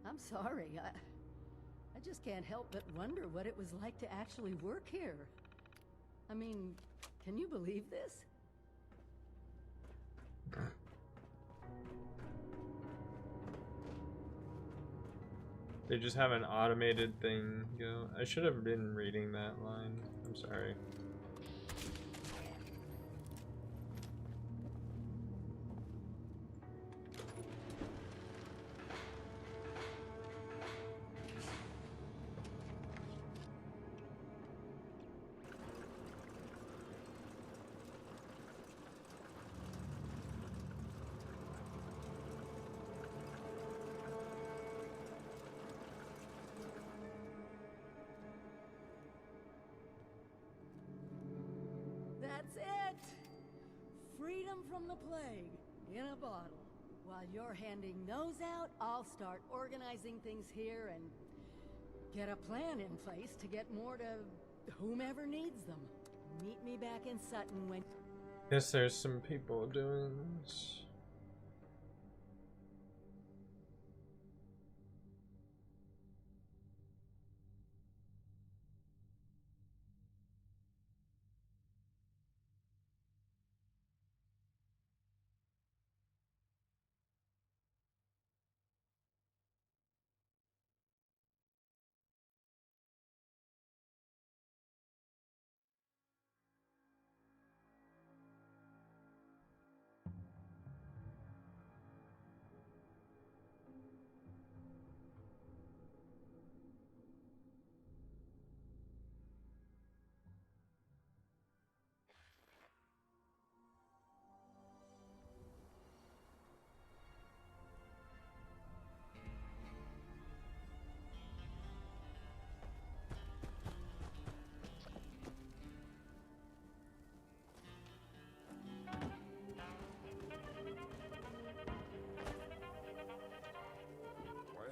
[SPEAKER 7] I'm sorry. I just can't help but wonder what it was like to actually work here. I mean, can you believe this?
[SPEAKER 1] They just have an automated thing go. I should have been reading that line. I'm sorry.
[SPEAKER 7] That's it! Freedom from the plague in a bottle. While you're handing those out, I'll start organizing things here and get a plan in place to get more to whomever needs them. Meet me back in Sutton when...
[SPEAKER 1] Guess there's some people doing this.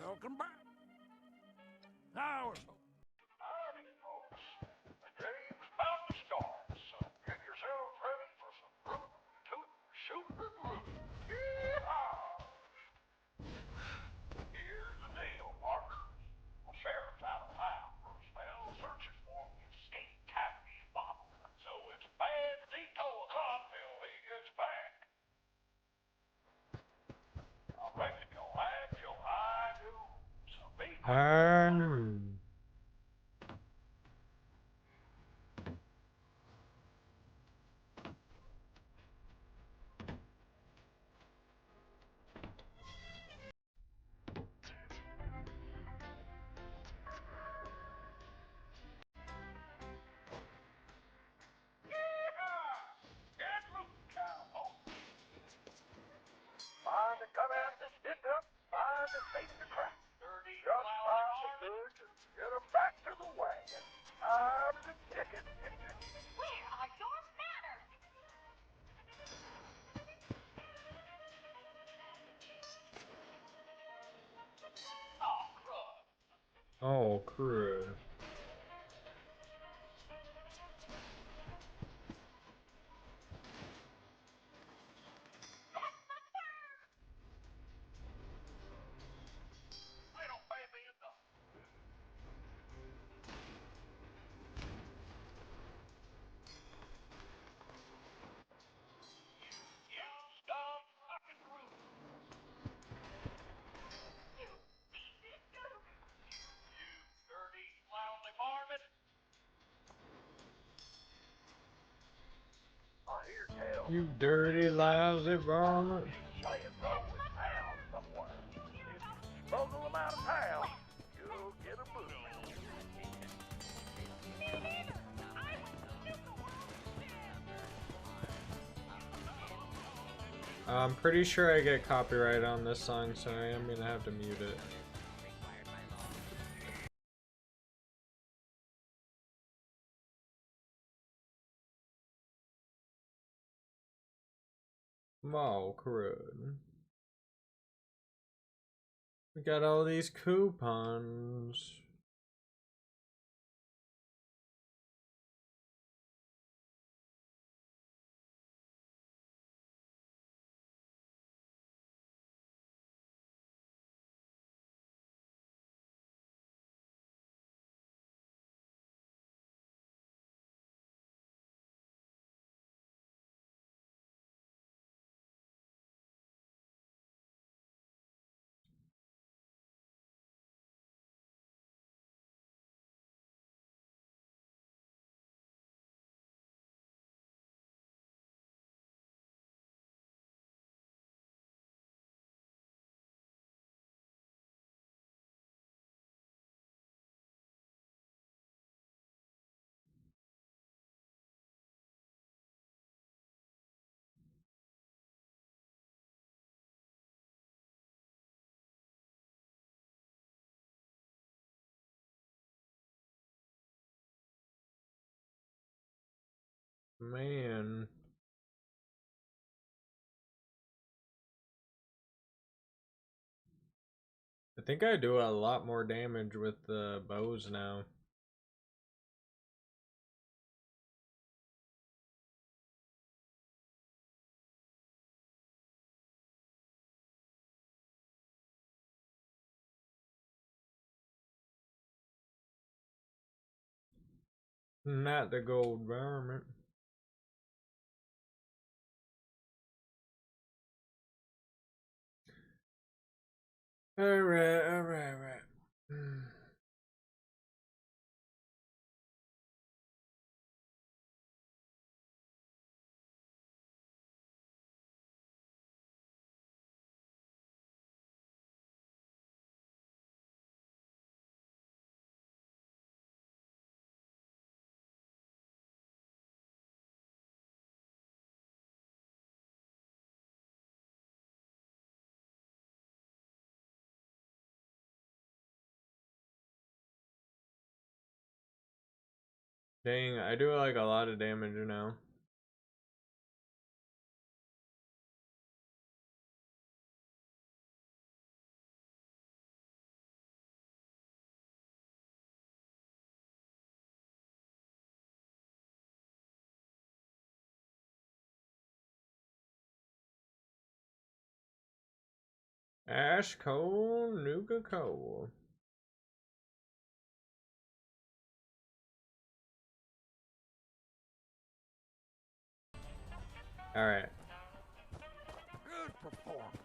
[SPEAKER 11] Welcome back. Now,
[SPEAKER 3] Howdy, folks. The game's about to start, so get yourselves ready for some root, toot, shooter glue. Yeehaw! Here's the deal, partners. The sheriff's out of town for a spell searching for an escaped taffy bottle. So it's bad Zito o'clock till he gets back. I reckon you'll like your high news. So be Find the dumbass that's dipped up, find the safe to crack. Just find the goods and get them back to the wagon. I'm the ticket.
[SPEAKER 10] Where are your manners?
[SPEAKER 3] Oh, crud.
[SPEAKER 1] Oh, crud.
[SPEAKER 3] They don't pay me enough. You scum fucking brute.
[SPEAKER 10] You thieving gook.
[SPEAKER 3] You dirty, lousy varmint. I hear tell
[SPEAKER 1] You dirty, lousy varmint.
[SPEAKER 3] saying so in town somewhere. If you smuggle them out of town, you'll get a boot.
[SPEAKER 10] Me neither. I would nuke the world instead.
[SPEAKER 1] I'm pretty sure I get copyright on this song, so I am gonna have to mute it. Oh, crud. We got all these coupons. Man. I think I do a lot more damage with the bows now. Not the gold varmint. Alright. Dang, I do like a lot of damage now. Ash coal, Nuka coal. Alright.
[SPEAKER 11] Good performance.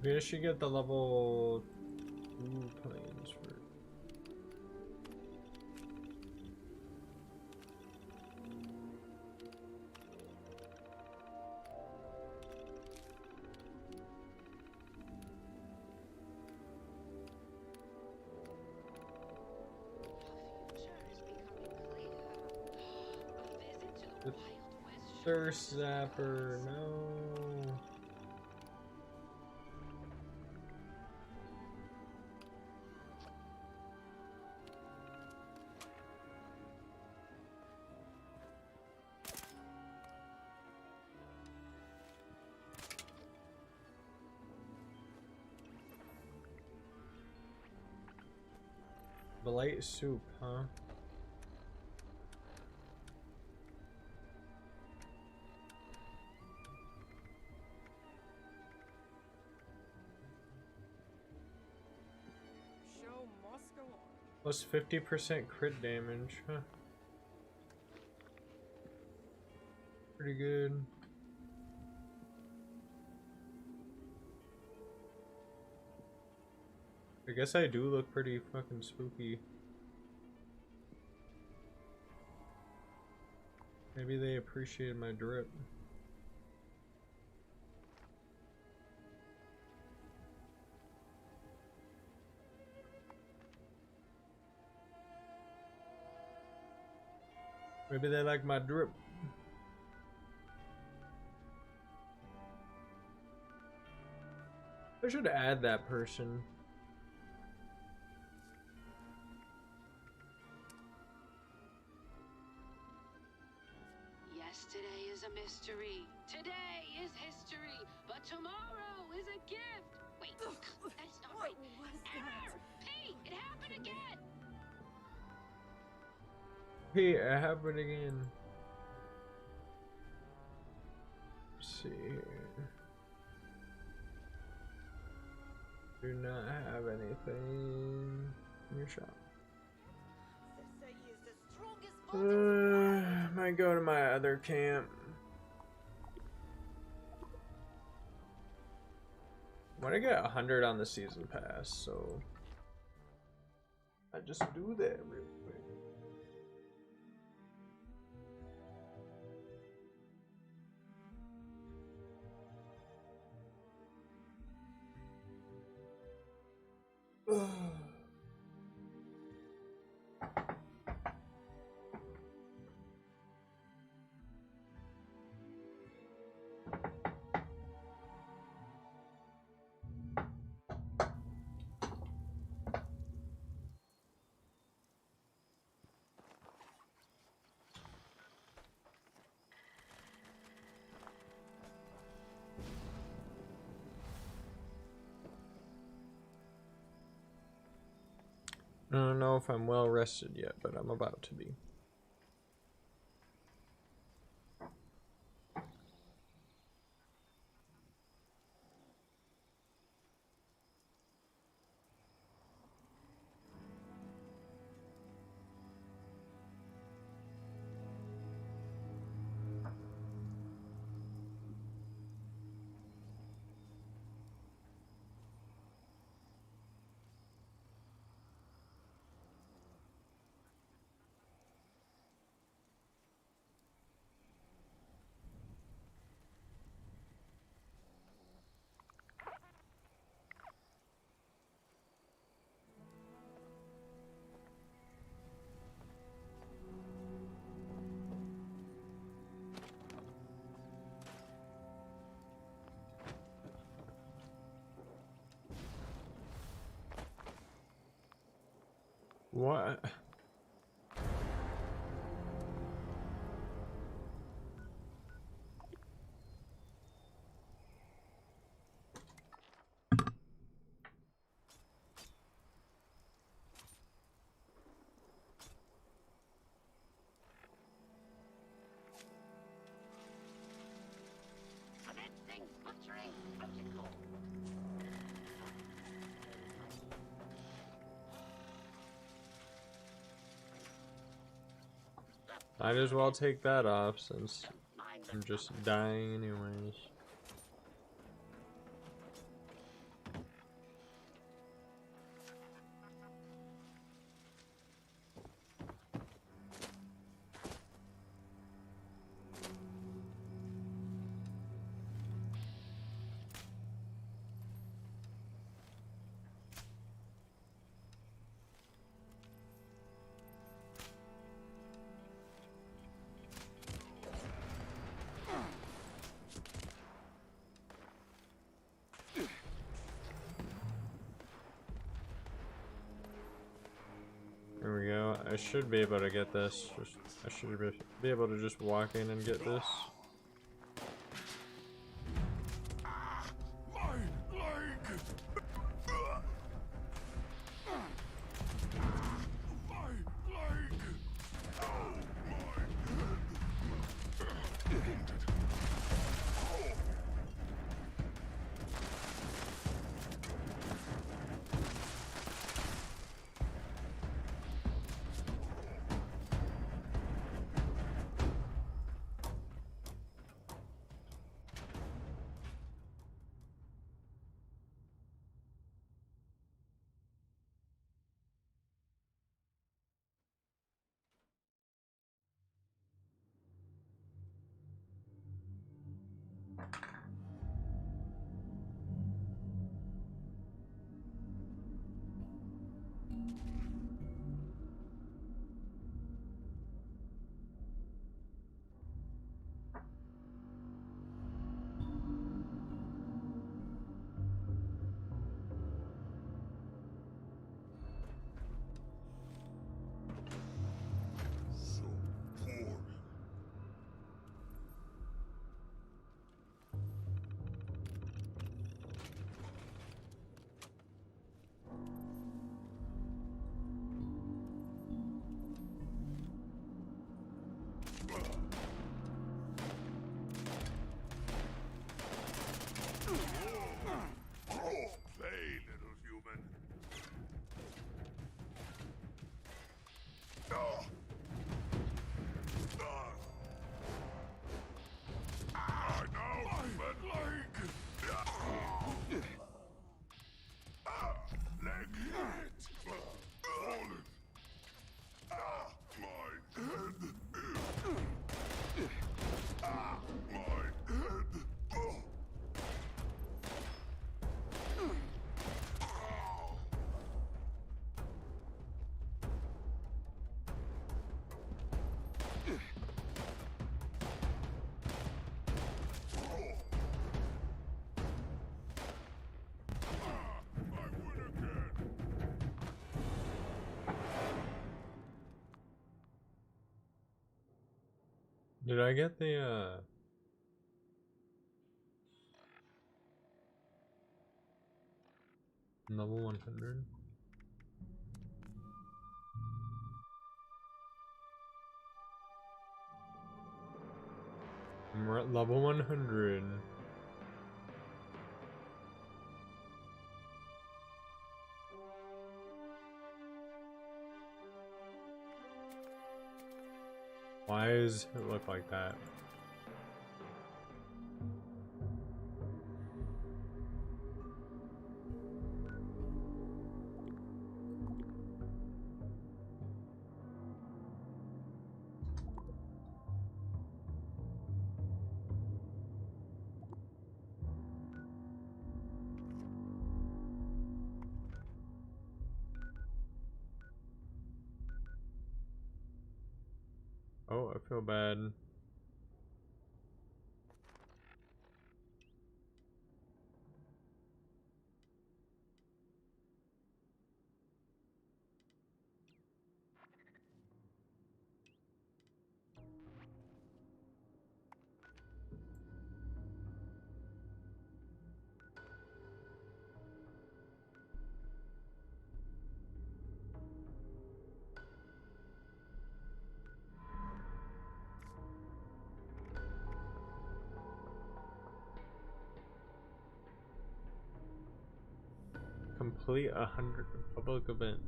[SPEAKER 1] We should get the level 2 planes for it. The thirst zapper, no. Blight soup, huh?
[SPEAKER 10] Show must go on.
[SPEAKER 1] Plus 50% crit damage, huh? Pretty good. I guess I do look pretty fucking spooky. Maybe they appreciated my drip. Maybe they like my drip. I should add that person.
[SPEAKER 13] Yesterday is a mystery. Today is history. But tomorrow is a gift. Wait, that's not right.
[SPEAKER 7] What was
[SPEAKER 13] Error!
[SPEAKER 7] that?
[SPEAKER 13] Hey, it happened again.
[SPEAKER 1] Hey, it happened again. Let's see here. Do not have anything in your shop. Might go to my other camp. I want to get 100 on the season pass, so I just do that real quick. I don't know if I'm well rested yet, but I'm about to be. What?
[SPEAKER 4] Commencing butchering protocol.
[SPEAKER 1] Might as well take that off since I'm just dying anyways. There we go. I should be able to get this. I should be able to just walk in and get this. Did I get the level 100? We're at level 100. Why does it look like that? Oh, I feel bad. Complete 100 public event.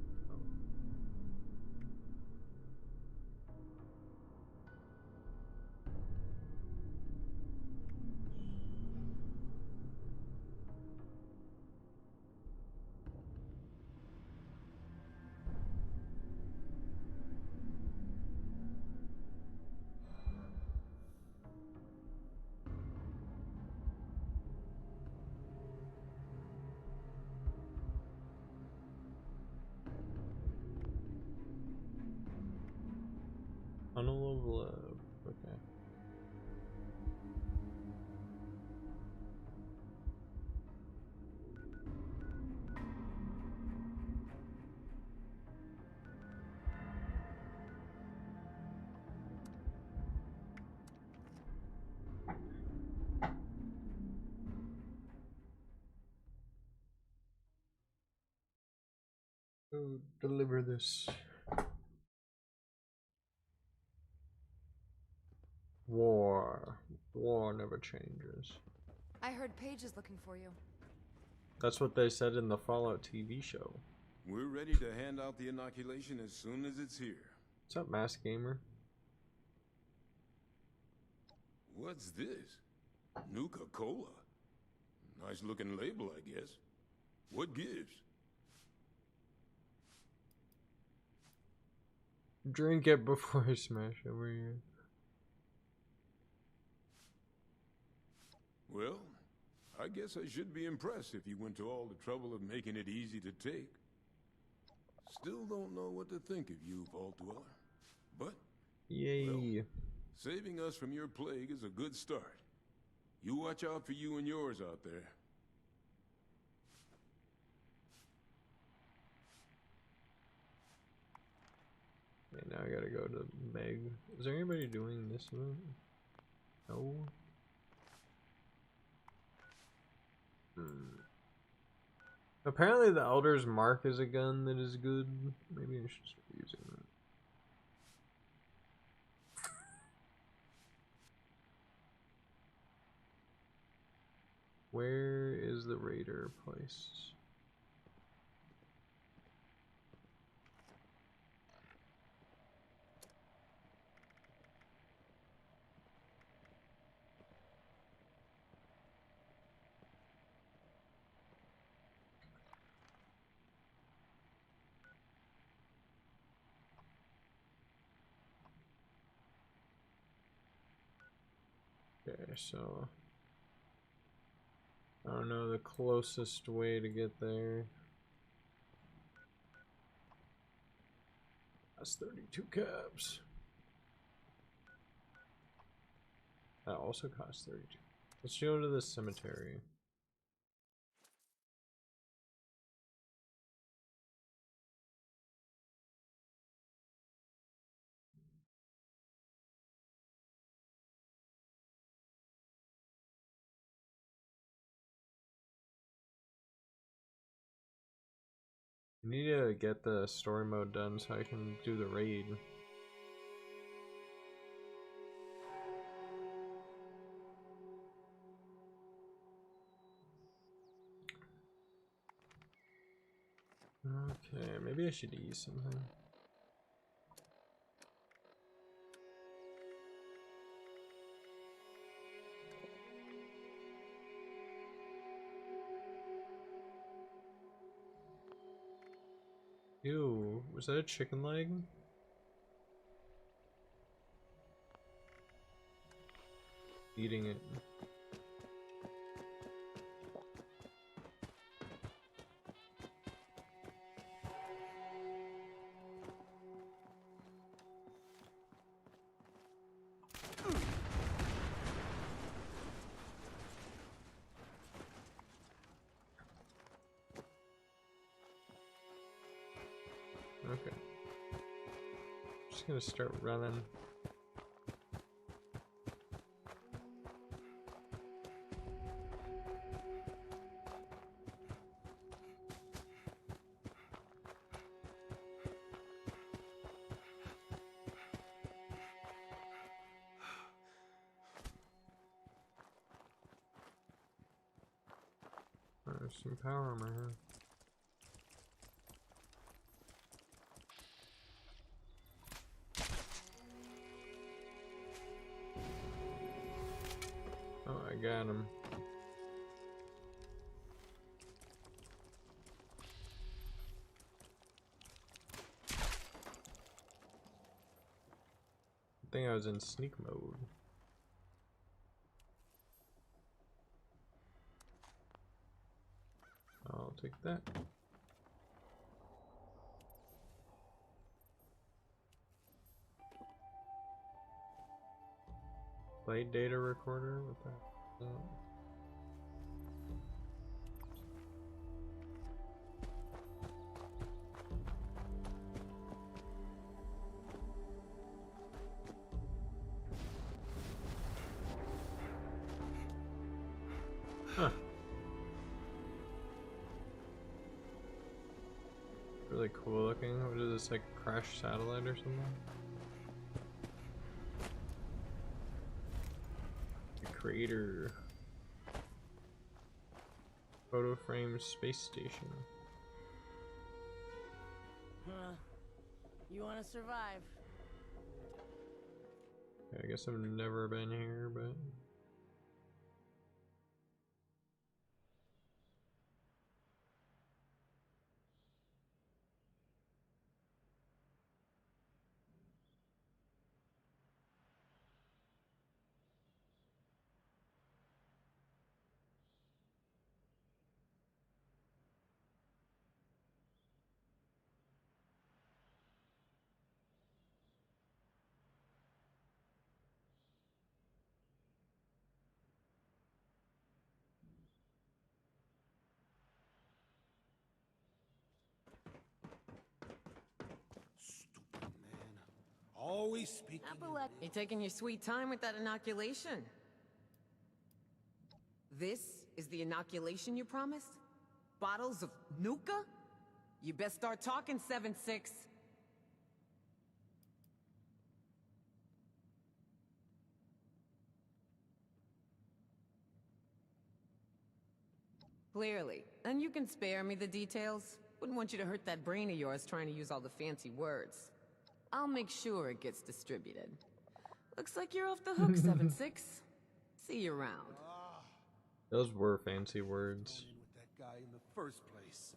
[SPEAKER 1] Tunnel of love. Okay. Go deliver this. War. War never changes.
[SPEAKER 14] I heard Paige is looking for you.
[SPEAKER 1] That's what they said in the Fallout TV show.
[SPEAKER 15] We're ready to hand out the inoculation as soon as it's here.
[SPEAKER 1] What's up, Mask Gamer?
[SPEAKER 15] What's this? Nuka-Cola. Nice looking label, I guess. What gives?
[SPEAKER 1] Drink it before I smash over you.
[SPEAKER 15] Well, I guess I should be impressed if you went to all the trouble of making it easy to take. Still don't know what to think of you, Vault Dweller. But,
[SPEAKER 1] yay.
[SPEAKER 15] Well, saving us from your plague is a good start. You watch out for you and yours out there.
[SPEAKER 1] Okay, now I gotta go to Meg. Is there anybody doing this event? No. Apparently the Elder's Mark is a gun that is good. Maybe I should start using that. Where is the raider place? Okay, so I don't know the closest way to get there. That's 32 caps. That also costs 32. Let's go to the cemetery. I need to get the story mode done so I can do the raid. Okay, maybe I should eat something. Ew, was that a chicken leg? Eating it. Okay. Just gonna start running. There's some power armor here. Oh, I got him. I think I was in sneak mode. I'll take that. Flight data recorder? What the hell? Huh. Really cool looking. What is this, like a crashed satellite or something? The crater. Photo frame space station.
[SPEAKER 16] You want to survive?
[SPEAKER 1] I guess I've never been here, but
[SPEAKER 6] Always speaking.
[SPEAKER 16] You taking your sweet time with that inoculation? This is the inoculation you promised? Bottles of Nuka? You best start talking, 7-6. Clearly. And you can spare me the details. Wouldn't want you to hurt that brain of yours trying to use all the fancy words. I'll make sure it gets distributed. Looks like you're off the hook, 7-6. See you around.
[SPEAKER 1] those were fancy words.
[SPEAKER 6] With that guy in the first place.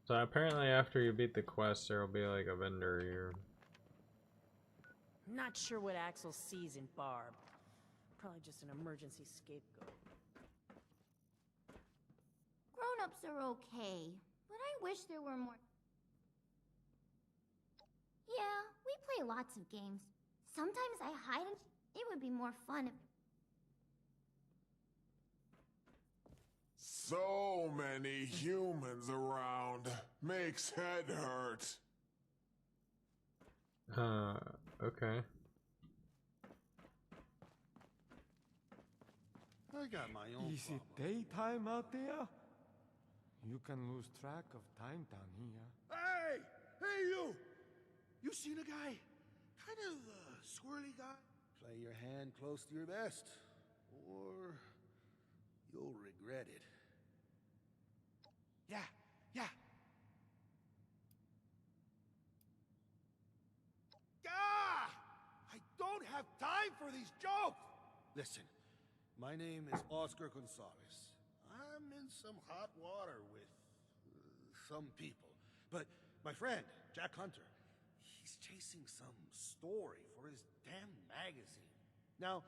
[SPEAKER 1] So apparently after you beat the quest, there will be like a vendor here.
[SPEAKER 12] Not sure what Axel sees in Barb. Probably just an emergency scapegoat.
[SPEAKER 17] Grown-ups are okay, but I wish there were more. Yeah, we play lots of games. Sometimes I hide and it would be more fun if...
[SPEAKER 18] So many humans around. Makes head hurt.
[SPEAKER 1] Okay.
[SPEAKER 6] I got my own.
[SPEAKER 19] Is it daytime out there? You can lose track of time down here.
[SPEAKER 11] Hey! Hey, you! You seen a guy? Kind of squirrely guy? Play your hand close to your vest, or you'll regret it.
[SPEAKER 6] Listen, my name is Oscar Gonzalez. I'm in some hot water with some people. But my friend, Jack Hunter, he's chasing some story for his damn magazine. Now,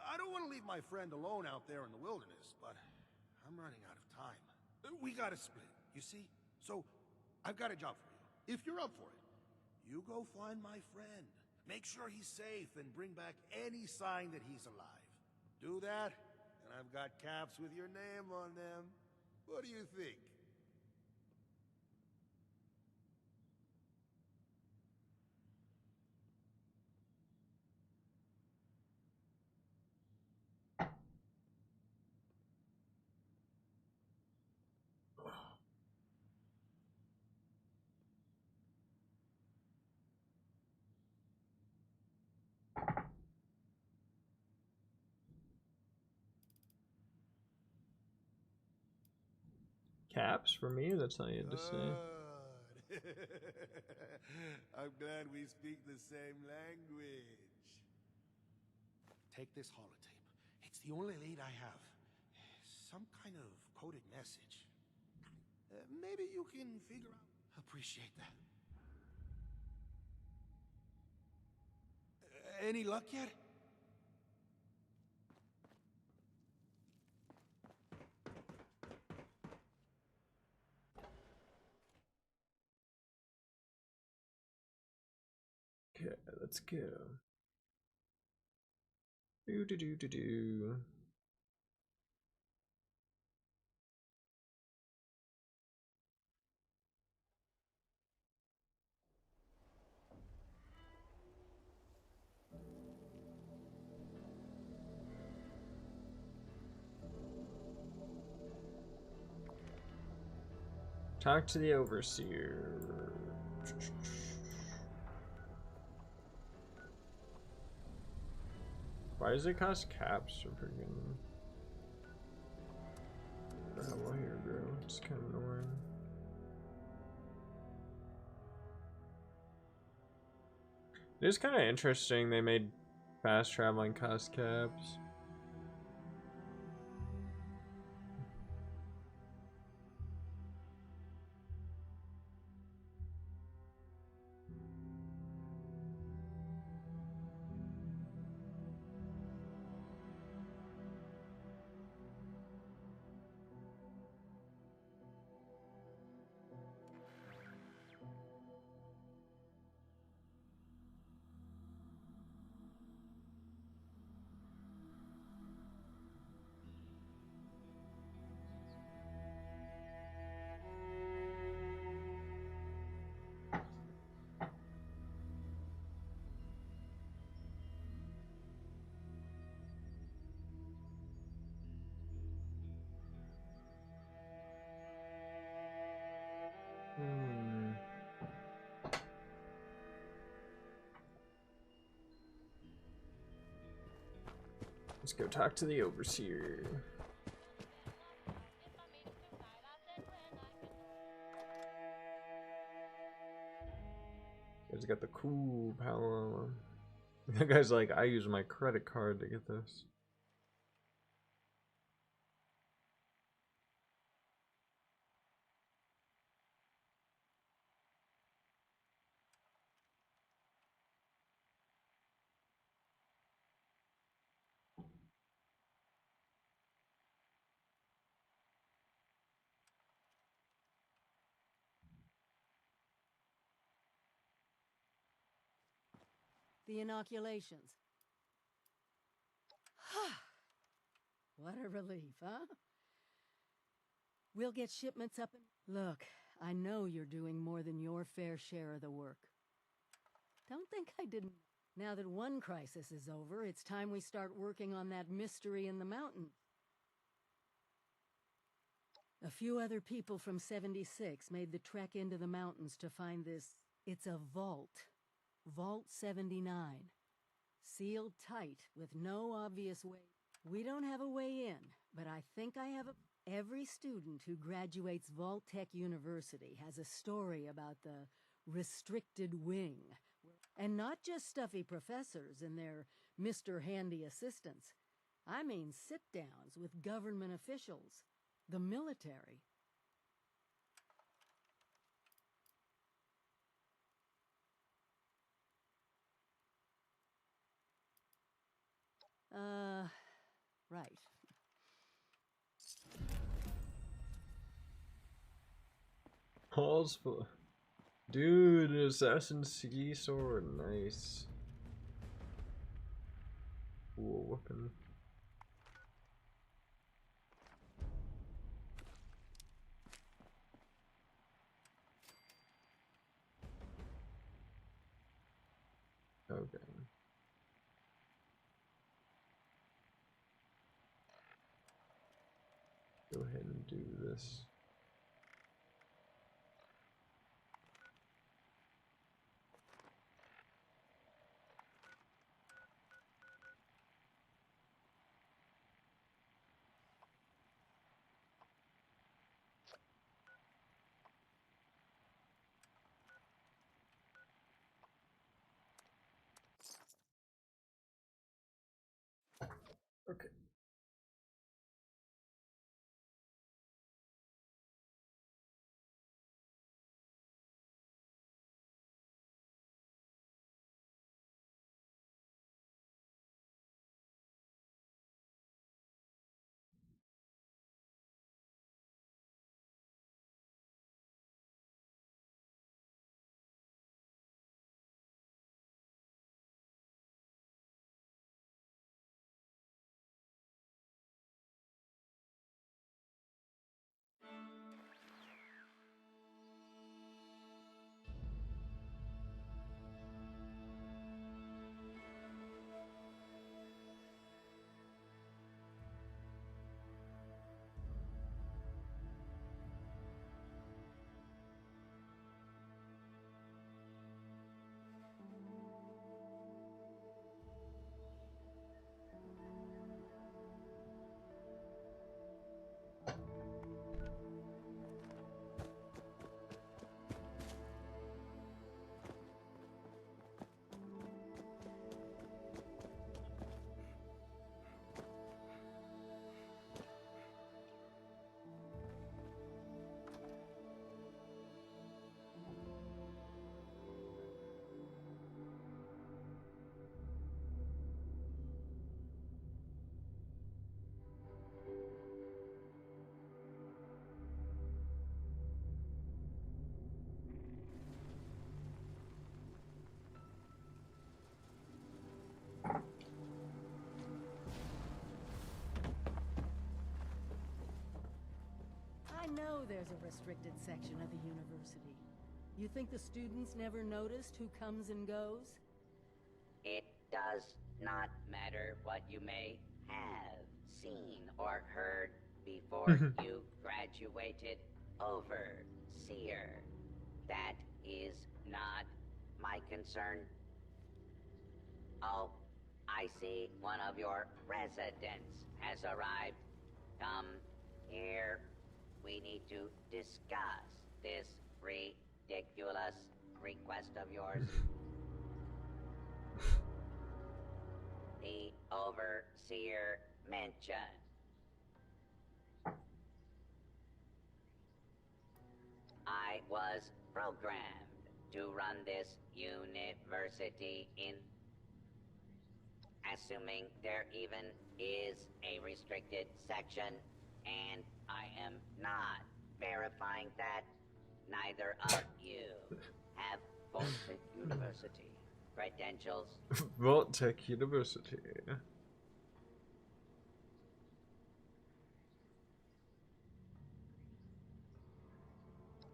[SPEAKER 6] I don't want to leave my friend alone out there in the wilderness, but I'm running out of time. We gotta split, you see? So, I've got a job for you, if you're up for it. You go find my friend. Make sure he's safe and bring back any sign that he's alive. Do that, and I've got caps with your name on them. What do you think?
[SPEAKER 1] Caps for me? That's all you had to say.
[SPEAKER 6] I'm glad we speak the same language. Take this holotape. It's the only lead I have. Some kind of coded message. Maybe you can figure out. Appreciate that. Any luck yet?
[SPEAKER 1] Okay, let's go. Do. Talk to the overseer. Why does it cost caps for freaking? Well, here, bro. It's kind of annoying. It is kind of interesting they made fast traveling cost caps. Let's go talk to the overseer. He's got the cool power. That guy's like, I use my credit card to get this.
[SPEAKER 7] The inoculations. What a relief, huh? We'll get shipments up and... Look, I know you're doing more than your fair share of the work. Don't think I didn't... Now that one crisis is over, it's time we start working on that mystery in the mountains. A few other people from 76 made the trek into the mountains to find this... It's a vault. Vault 79. Sealed tight, with no obvious way. We don't have a way in, but I think I have a... Every student who graduates Vault Tech University has a story about the restricted wing. And not just stuffy professors and their Mr. Handy assistants. I mean sit-downs with government officials, the military. Right.
[SPEAKER 1] Paul's full. Dude, an assassin sword, nice. Cool weapon. Okay. Go ahead and do this. Okay.
[SPEAKER 7] I know there's a restricted section of the university. You think the students never noticed who comes and goes?
[SPEAKER 4] It does not matter what you may have seen or heard before you graduated, overseer. That is not my concern. Oh, I see one of your residents has arrived. Come here. We need to discuss this ridiculous request of yours. The overseer mentioned I was programmed to run this university in... Assuming there even is a restricted section, and I am not verifying that, neither of you have Voltec University credentials.
[SPEAKER 1] Voltec University.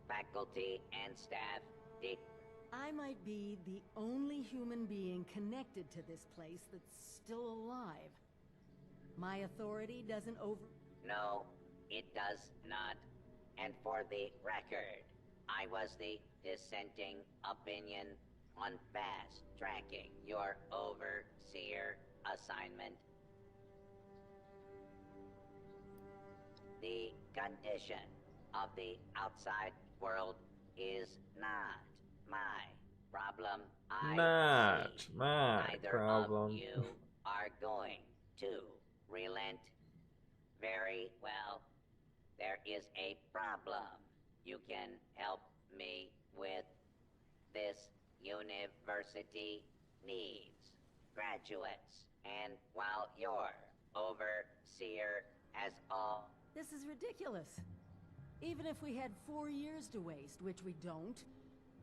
[SPEAKER 4] Faculty and staff,
[SPEAKER 7] I might be the only human being connected to this place that's still alive. My authority doesn't
[SPEAKER 4] No, it does not. And for the record, I was the dissenting opinion on fast-tracking your overseer assignment. The condition of the outside world is not my problem. I
[SPEAKER 1] Not
[SPEAKER 4] see
[SPEAKER 1] my
[SPEAKER 4] neither
[SPEAKER 1] problem.
[SPEAKER 4] of you are going to relent? Very well. There is a problem. You can help me with. This university needs graduates. And while your overseer has all...
[SPEAKER 7] This is ridiculous. Even if we had 4 years to waste, which we don't,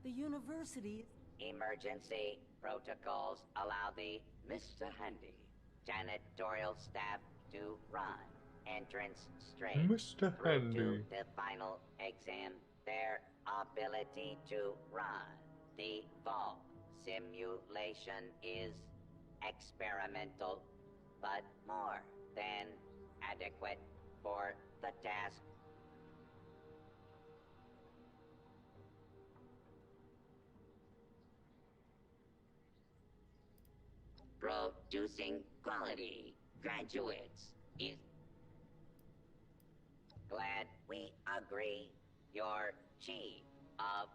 [SPEAKER 7] the university...
[SPEAKER 4] Emergency protocols allow the Mr. Handy janitorial staff to run. Entrance straight.
[SPEAKER 1] Mr.
[SPEAKER 4] Through
[SPEAKER 1] Handy.
[SPEAKER 4] to the final exam. Their ability to run. The vault simulation is experimental, but more than adequate for the task. Producing quality graduates is... Glad we agree. Your chief of...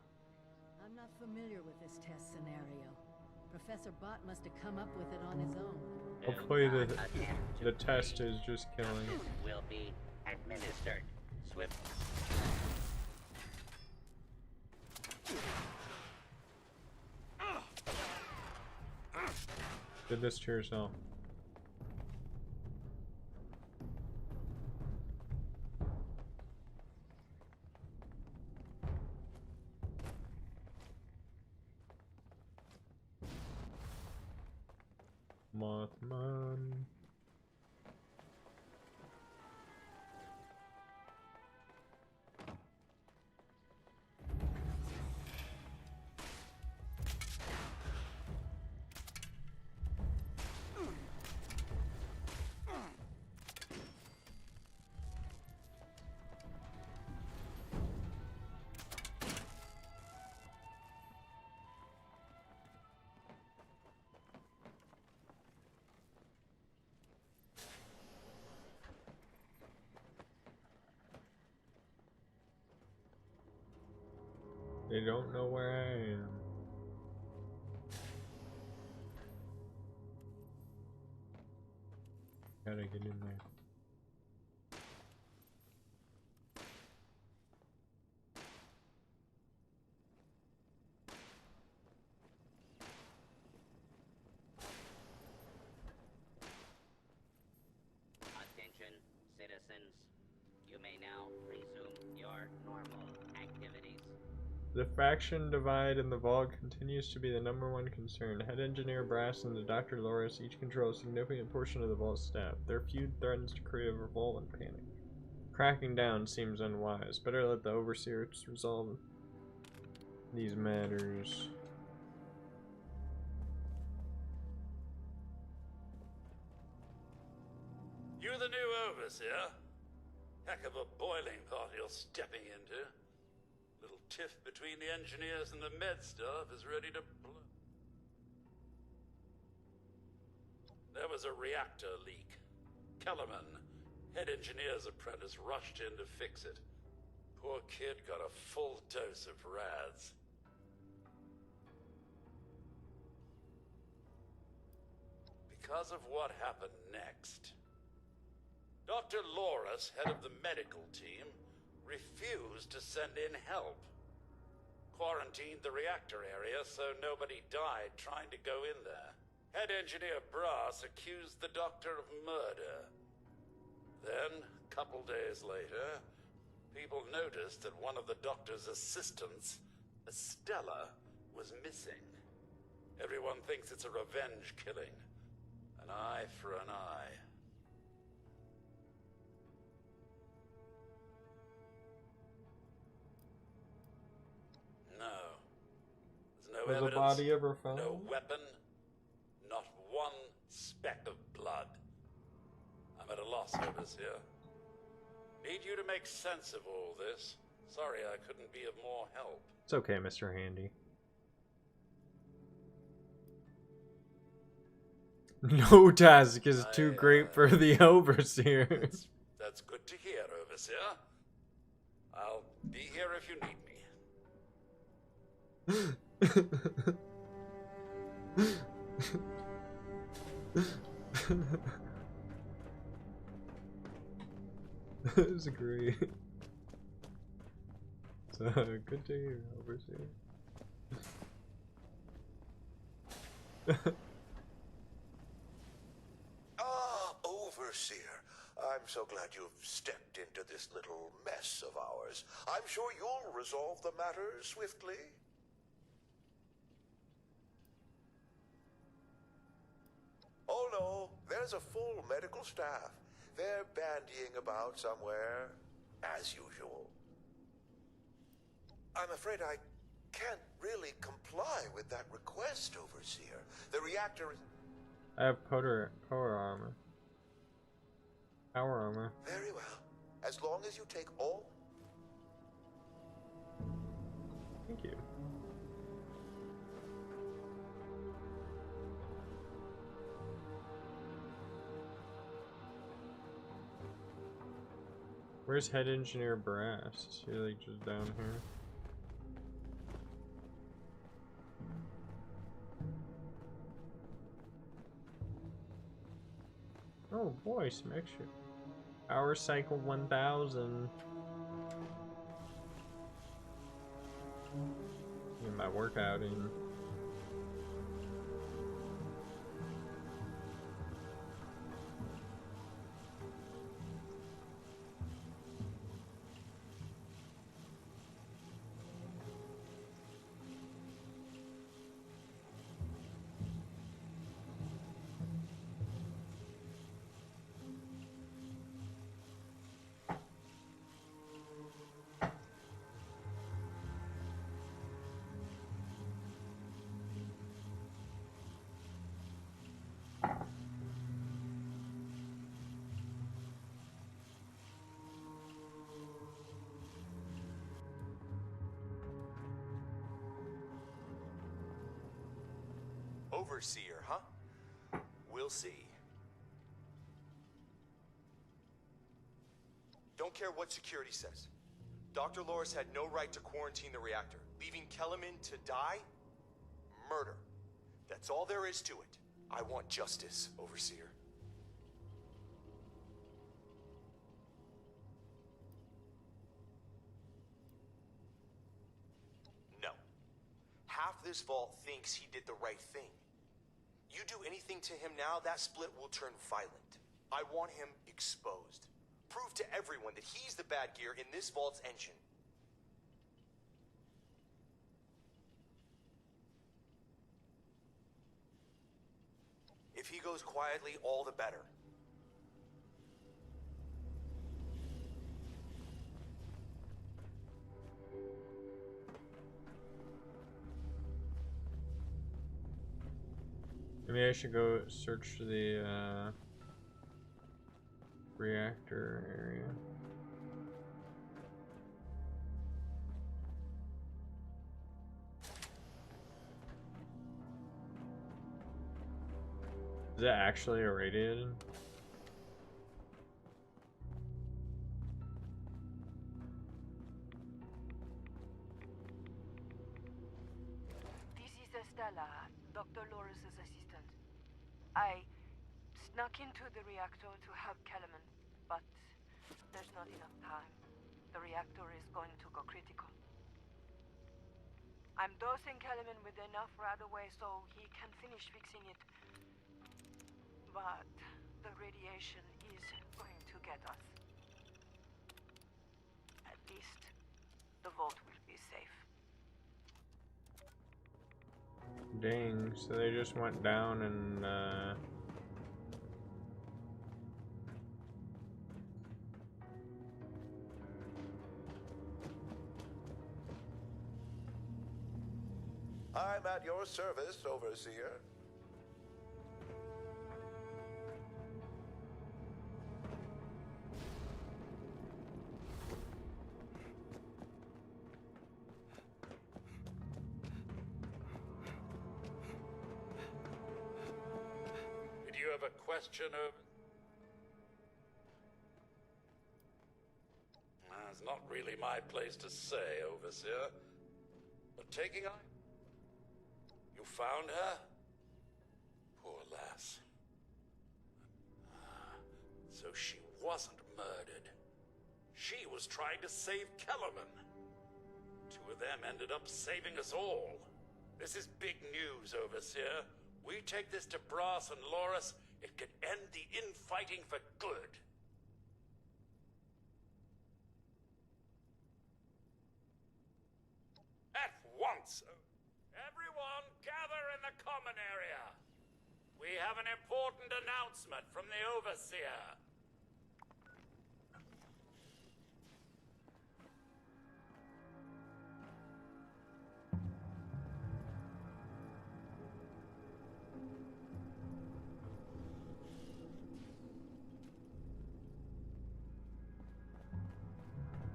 [SPEAKER 7] I'm not familiar with this test scenario. Professor Bott must have come up with it on his own.
[SPEAKER 1] Hopefully the test is just killing.
[SPEAKER 4] Will be administered. Swift.
[SPEAKER 1] Did this to yourself. Mothman. They don't know where I am. Gotta get in there.
[SPEAKER 4] Attention, citizens. You may now resume your normal activities.
[SPEAKER 1] The faction divide in the vault continues to be the #1 concern. Head Engineer Brass and the Dr. Loris each control a significant portion of the vault staff. Their feud threatens to create a revolt and panic. Cracking down seems unwise. Better let the Overseers resolve these matters.
[SPEAKER 11] You the new overseer? Heck of a boiling pot you're stepping into. Little tiff between the engineers and the med staff is ready to blow. There was a reactor leak. Kellerman, head engineer's apprentice, rushed in to fix it. Poor kid got a full dose of rads. Because of what happened next, Dr. Loris, head of the medical team, refused to send in help. Quarantined the reactor area so nobody died trying to go in there. Head engineer Brass accused the doctor of murder. Then, a couple days later, people noticed that one of the doctor's assistants, Estella, was missing. Everyone thinks it's a revenge killing. An eye for an eye. No. There's no
[SPEAKER 1] Was
[SPEAKER 11] evidence,
[SPEAKER 1] the body ever found?
[SPEAKER 11] no weapon, not one speck of blood. I'm at a loss, overseer. Need you to make sense of all this. Sorry I couldn't be of more help.
[SPEAKER 1] It's okay, Mr. Handy. No task is too great for the Overseer.
[SPEAKER 11] That's good to hear, overseer. I'll be here if you need me.
[SPEAKER 1] It was great. So, good to hear, Overseer.
[SPEAKER 20] Overseer. I'm so glad you've stepped into this little mess of ours. I'm sure you'll resolve the matter swiftly. Oh no, there's a full medical staff. They're bandying about somewhere, as usual. I'm afraid I can't really comply with that request, Overseer. The reactor is...
[SPEAKER 1] I have power armor. Power armor.
[SPEAKER 20] Very well. As long as you take all...
[SPEAKER 1] Thank you. Where's head engineer Brass? Is he like just down here? Oh boy, some extra. Power cycle 1000. Get my workout in.
[SPEAKER 21] Overseer, huh? We'll see. Don't care what security says. Dr. Loris had no right to quarantine the reactor. Leaving Kellerman to die? Murder. That's all there is to it. I want justice, Overseer. No. Half this vault thinks he did the right thing. You do anything to him now, that split will turn violent. I want him exposed. Prove to everyone that he's the bad gear in this vault's engine. If he goes quietly, all the better.
[SPEAKER 1] Maybe I should go search the reactor area. Is that actually irradiated?
[SPEAKER 10] This is Estella, Dr. Loris' assistant. I snuck into the reactor to help Kellerman, but there's not enough time. The reactor is going to go critical. I'm dosing Kellerman with enough right away so he can finish fixing it. But the radiation is going to get us. At least the vault will be safe.
[SPEAKER 1] Dang, so they just went down and
[SPEAKER 20] I'm at your service, Overseer.
[SPEAKER 11] Did you have a question of... It's not really my place to say, Overseer. But taking on... You found her? Poor lass. So she wasn't murdered. She was trying to save Kellerman. Two of them ended up saving us all. This is big news, Overseer. We take this to Brass and Loris, it could end the infighting for good. At once! Everyone gather in the common area. We have an important announcement from the Overseer.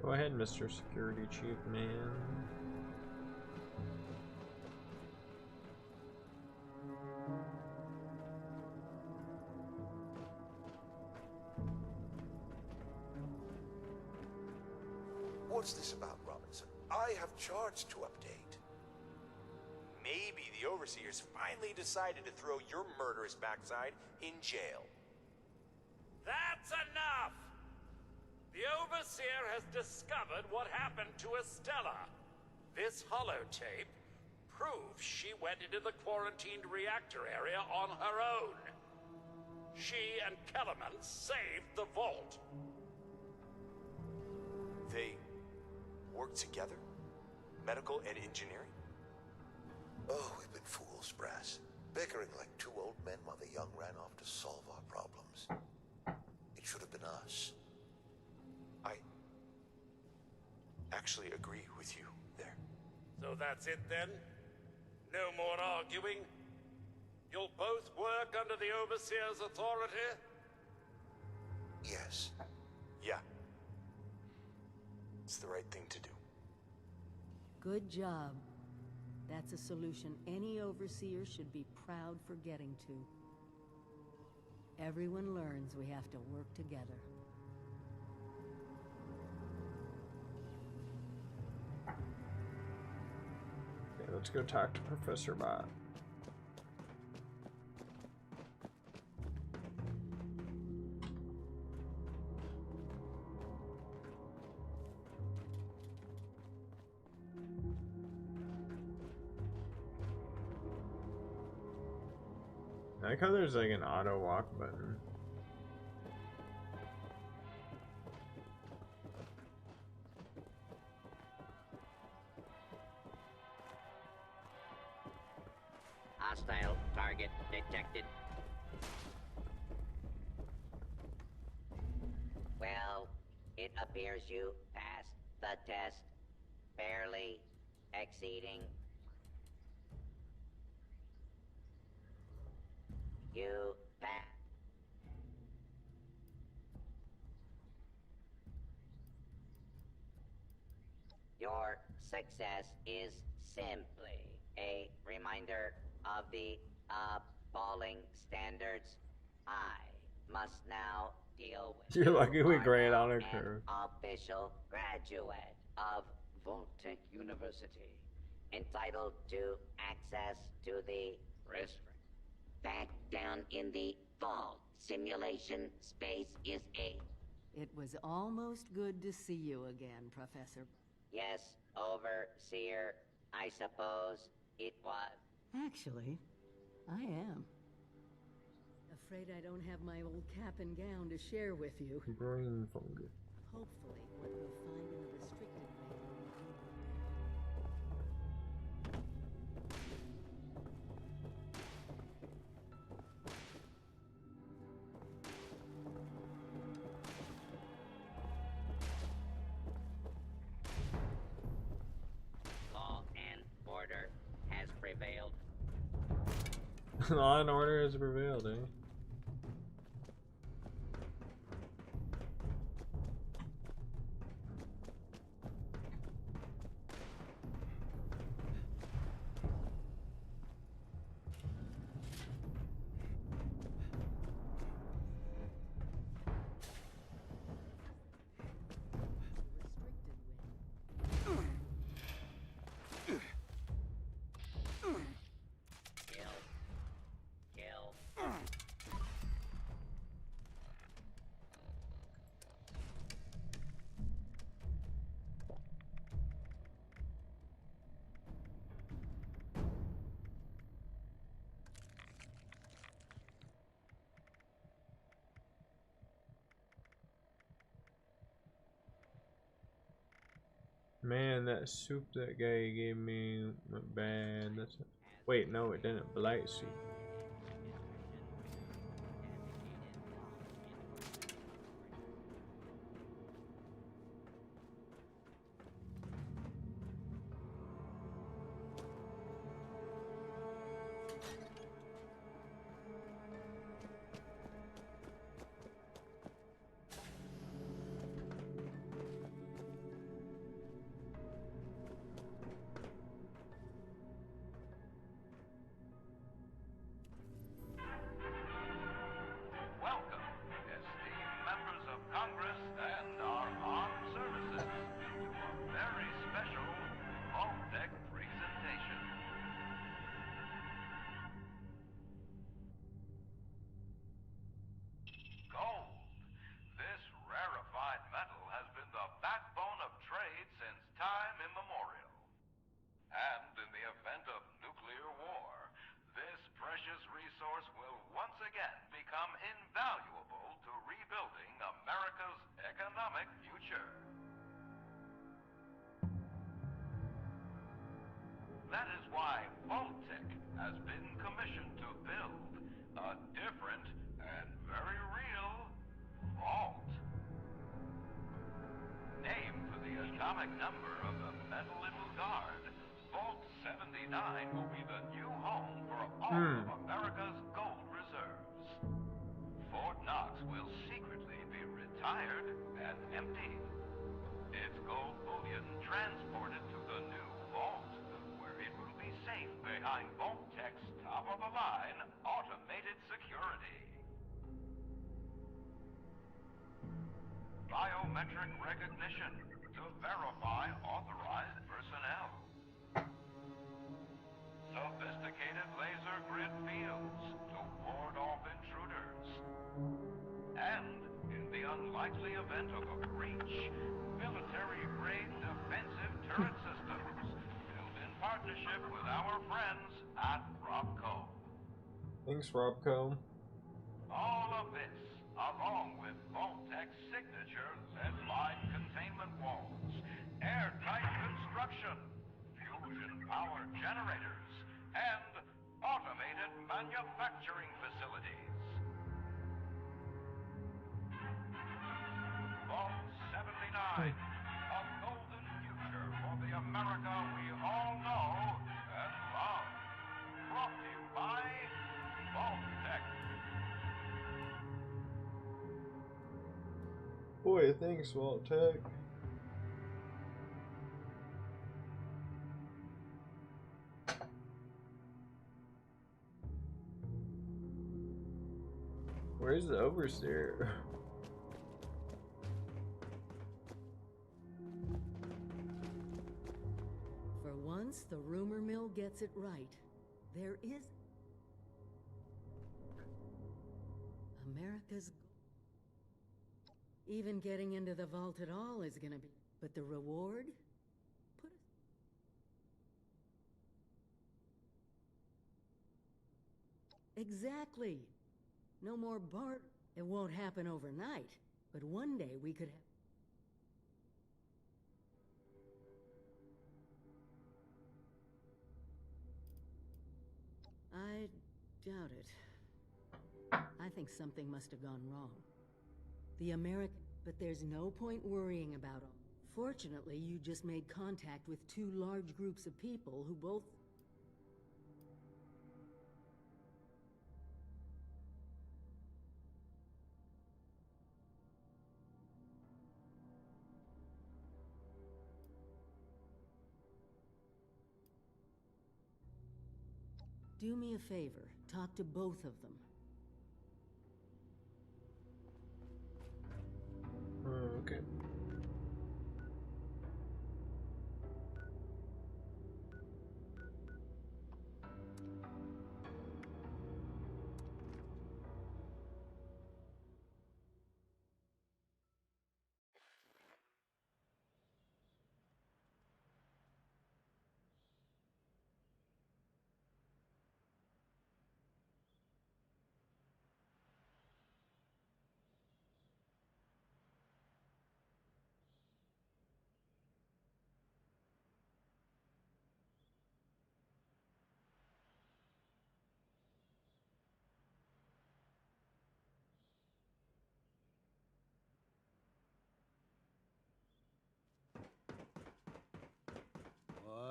[SPEAKER 1] Go ahead, Mr. Security Chief, man.
[SPEAKER 20] What's this about, Robinson? I have charts to update.
[SPEAKER 21] Maybe the Overseers finally decided to throw your murderous backside in jail.
[SPEAKER 11] That's enough! The Overseer has discovered what happened to Estella. This holotape proves she went into the quarantined reactor area on her own. She and Kellerman saved the vault.
[SPEAKER 21] They work together? Medical and engineering?
[SPEAKER 20] Oh, we've been fools, Brass. Bickering like two old men while the young ran off to solve our problems. It should have been us.
[SPEAKER 21] I actually agree with you there.
[SPEAKER 11] So that's it then? No more arguing? You'll both work under the Overseer's authority?
[SPEAKER 20] Yes.
[SPEAKER 21] Yeah. It's the right thing to do.
[SPEAKER 7] Good job. That's a solution any Overseer should be proud for getting to. Everyone learns we have to work together.
[SPEAKER 1] Okay, let's go talk to Professor Bot. I like how there's like an auto walk button.
[SPEAKER 4] Hostile target detected. Well, it appears you passed the test, barely exceeding. You passed. Your success is simply a reminder of the appalling standards I must now deal with.
[SPEAKER 1] You're lucky we
[SPEAKER 4] You are
[SPEAKER 1] grade
[SPEAKER 4] now
[SPEAKER 1] on a
[SPEAKER 4] an
[SPEAKER 1] curve.
[SPEAKER 4] official graduate of Voltech University, entitled to access to the restrict. Back down in the vault, simulation space is a...
[SPEAKER 7] It was almost good to see you again, Professor.
[SPEAKER 4] Yes, Overseer, I suppose it was.
[SPEAKER 7] Actually, I am. Afraid I don't have my old cap and gown to share with you.
[SPEAKER 1] Brain fungus.
[SPEAKER 7] Hopefully, what we find in the restricted bay will be
[SPEAKER 4] Law and order has prevailed.
[SPEAKER 1] Law and order has prevailed, eh? Man, that soup that guy gave me went bad. That's wait, no, it didn't. Blight soup.
[SPEAKER 2] Welcome, esteemed members of Congress and our armed services, to a very special Vault-Tec presentation. Gold. This rarefied metal has been the backbone of trade since time immemorial. And in the event of nuclear war, this precious resource will once again become invaluable to rebuilding America's economic future. That is why Vault-Tec has been commissioned to build a different and very real vault. Named for the atomic number of the metal it will guard, Vault 79 will be the new home for all of America's gold reserves. Fort Knox will secretly be retired and emptied. Its gold bullion transported to the new vault, where it will be safe behind Vault-Tec's top-of-the-line automated security. Biometric recognition to verify authorized personnel. Sophisticated laser grid fields to ward off intruders. And, in the unlikely event of a breach, military-grade defensive turret systems built in partnership with our friends at Robco.
[SPEAKER 1] Thanks, Robco.
[SPEAKER 2] All of this, along with Vault-Tec's signature lead-line containment walls, airtight construction, fusion power generators, and automated manufacturing facilities. Vault 79, a golden future for the America we all know and love. Brought to you by Vault-Tec.
[SPEAKER 1] Boy, thanks, Vault-Tec. Where's the overseer?
[SPEAKER 7] For once, the rumor mill gets it right. There is America's. Even getting into the vault at all is gonna be. But the reward? Put us. Exactly. No more bar. It won't happen overnight, but one day we could have. I doubt it. I think something must have gone wrong. The American. But there's no point worrying about it. Fortunately, you just made contact with two large groups of people who both. Do me a favor, talk to both of them.
[SPEAKER 1] Okay.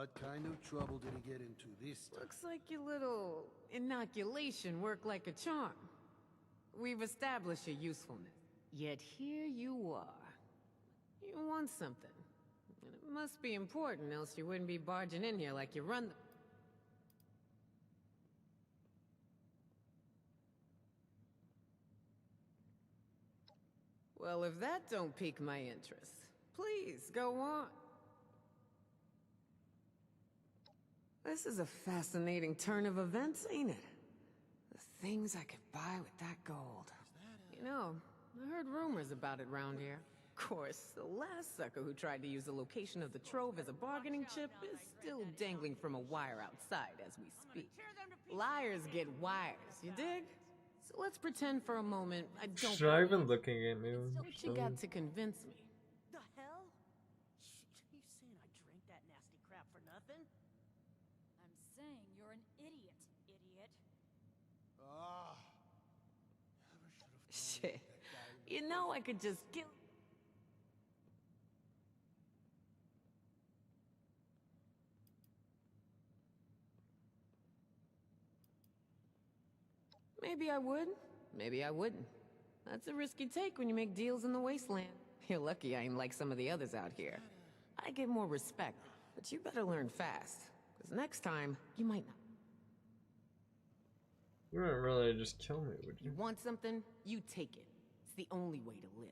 [SPEAKER 6] What kind of trouble did he get into this time?
[SPEAKER 16] Looks like your little inoculation worked like a charm. We've established your usefulness. Yet here you are. You want something. And it must be important, else you wouldn't be barging in here like you run the... Well, if that don't pique my interest, please, go on. This is a fascinating turn of events, ain't it? The things I could buy with that gold. You know, I heard rumors about it round here. Of course, the last sucker who tried to use the location of the trove as a bargaining chip is still dangling from a wire outside as we speak. Liars get wires, you dig? So let's pretend for a moment I don't...
[SPEAKER 1] She's not even looking at me.
[SPEAKER 16] What you got to convince me?
[SPEAKER 12] The hell? You saying I drank that nasty crap for nothing?
[SPEAKER 5] I'm saying you're an idiot, idiot.
[SPEAKER 6] Ah.
[SPEAKER 16] Shit. You know I could just kill... Maybe I would, maybe I wouldn't. That's a risky take when you make deals in the wasteland. You're lucky I ain't like some of the others out here. I get more respect, but you better learn fast. Because next time, you might not.
[SPEAKER 1] You wouldn't really just kill me, would you?
[SPEAKER 16] You want something? You take it. It's the only way to live.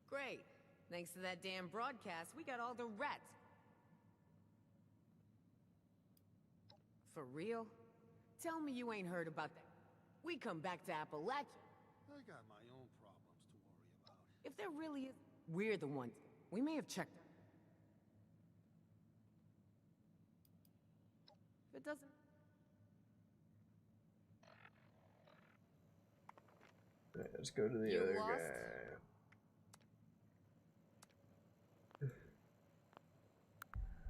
[SPEAKER 16] Great. Thanks to that damn broadcast, we got all the rats. For real? Tell me you ain't heard about that. We come back to Appalachia.
[SPEAKER 6] I got my own problems to worry about.
[SPEAKER 16] If there really is... We're the ones. We may have checked... If it doesn't...
[SPEAKER 1] Right, let's go to the
[SPEAKER 16] You
[SPEAKER 1] other
[SPEAKER 16] lost?
[SPEAKER 1] guy. Is